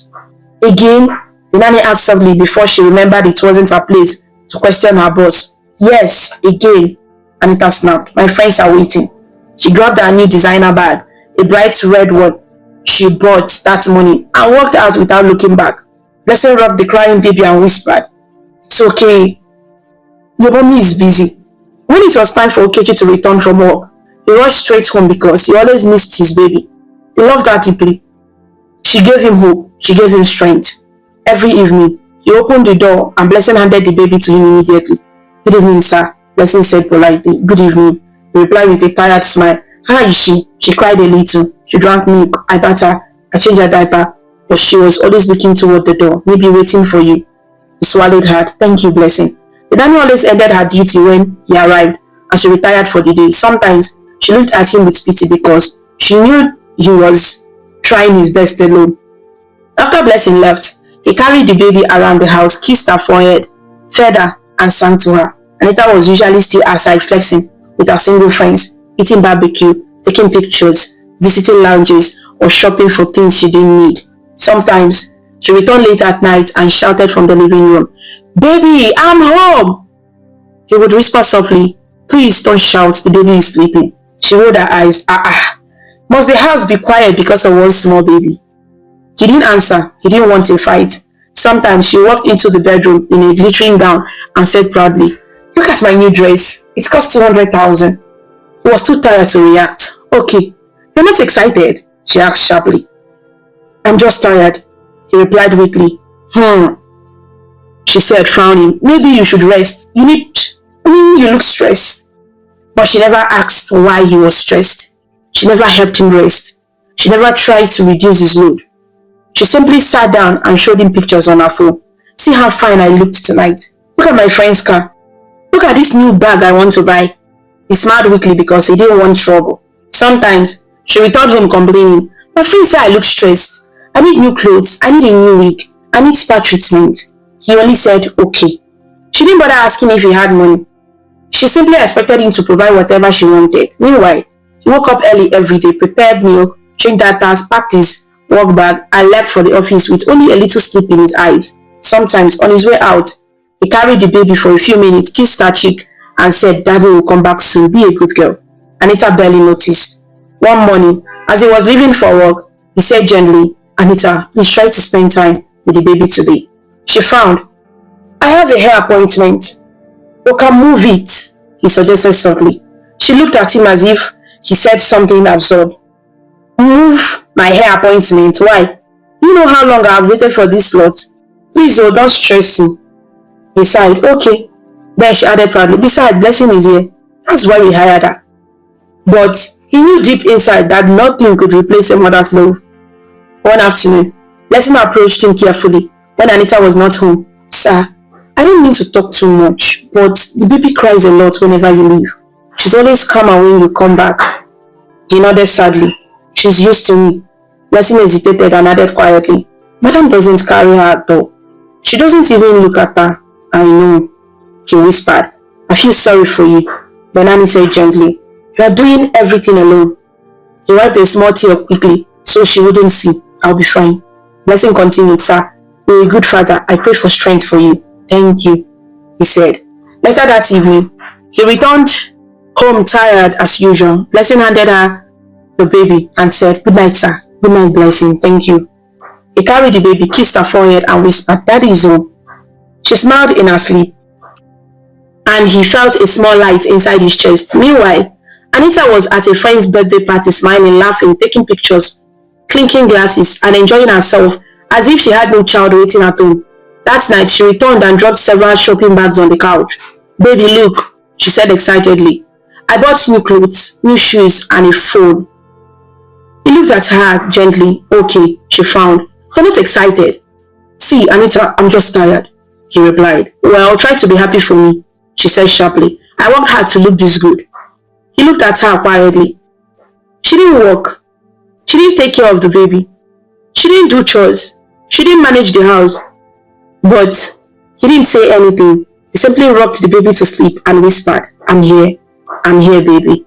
[SPEAKER 1] Again, the nanny asked softly before she remembered it wasn't her place to question her boss. "Yes, again," Anita snapped. "My friends are waiting." She grabbed her new designer bag, a bright red one she bought that morning, and walked out without looking back. Blessing rubbed the crying baby and whispered, "It's okay. Your mommy is busy." When it was time for Okechi to return from work, he rushed straight home because he always missed his baby. He loved her deeply. She gave him hope. She gave him strength. Every evening, he opened the door and Blessing handed the baby to him immediately. "Good evening, sir," Blessing said politely. "Good evening," he replied with a tired smile. "How is she?" She cried a little. She drank milk. I bathed her. I changed her diaper. But she was always looking toward the door, maybe waiting for you. He swallowed hard. "Thank you, Blessing." The nanny always ended her duty when he arrived, and she retired for the day. Sometimes, she looked at him with pity because she knew he was trying his best alone. After Blessing left, he carried the baby around the house, kissed her forehead, fed her, and sang to her. Anita was usually still outside flexing with her single friends, eating barbecue, taking pictures, visiting lounges, or shopping for things she didn't need. Sometimes, she returned late at night and shouted from the living room, "Baby, I'm home!" He would whisper softly, "Please don't shout, the baby is sleeping." She rolled her eyes. Must the house be quiet because of one small baby? He didn't answer. He didn't want a fight. Sometimes she walked into the bedroom in a glittering gown and said proudly, "Look at my new dress. It cost 200,000. He was too tired to react. "Okay, you're not excited?" she asked sharply. "I'm just tired," he replied weakly. She said, frowning. "Maybe you should rest. You look stressed." But she never asked why he was stressed. She never helped him rest. She never tried to reduce his load. She simply sat down and showed him pictures on her phone. "See how fine I looked tonight. Look at my friend's car. Look at this new bag I want to buy." He smiled weakly because he didn't want trouble. Sometimes, she returned home complaining, "My friend said I look stressed. I need new clothes. I need a new wig. I need spa treatment." He only said, "Okay." She didn't bother asking if he had money. She simply expected him to provide whatever she wanted. Meanwhile, he woke up early every day, prepared meal, changed diapers, packed his work bag, and left for the office with only a little sleep in his eyes. Sometimes, on his way out, he carried the baby for a few minutes, kissed her cheek, and said, "Daddy will come back soon. Be a good girl." Anita barely noticed. One morning, as he was leaving for work, he said gently, "Anita, please try to spend time with the baby today." She frowned. "I have a hair appointment." "You can move it," he suggested softly. She looked at him as if he said something absurd. "Move my hair appointment? Why? You know how long I've waited for this slot. Please, don't stress me." He sighed. "Okay." Then she added proudly, "Besides, Blessing is here. That's why we hired her." But he knew deep inside that nothing could replace a mother's love. One afternoon, Blessing approached him carefully when Anita was not home. "Sir, I don't mean to talk too much, but the baby cries a lot whenever you leave. She's always calmer when you come back." He nodded sadly. "She's used to me." Blessing hesitated and added quietly, "Madam doesn't carry her at all. She doesn't even look at her." "I know," he whispered. "I feel sorry for you." The nanny said gently, "You are doing everything alone." He wiped a small tear quickly so she wouldn't see. "I'll be fine." Blessing continued, "Sir, you're a good father. I pray for strength for you." "Thank you," he said. Later that evening, he returned home tired as usual. Blessing handed her the baby and said, "Good night, sir." "Good night, Blessing. Thank you." He carried the baby, kissed her forehead, and whispered, "Daddy is home." She smiled in her sleep, and he felt a small light inside his chest. Meanwhile, Anita was at a friend's birthday party, smiling, laughing, taking pictures, clinking glasses, and enjoying herself as if she had no child waiting at home. That night, she returned and dropped several shopping bags on the couch. "Baby, look," she said excitedly. "I bought new clothes, new shoes, and a phone." He looked at her gently. "Okay," she frowned. "You're not excited." "See, Anita, I'm just tired," he replied. "Well, try to be happy for me," she said sharply. "I worked hard to look this good." He looked at her quietly. She didn't work. She didn't take care of the baby. She didn't do chores. She didn't manage the house. But he didn't say anything. He simply rocked the baby to sleep and whispered, I'm here, baby."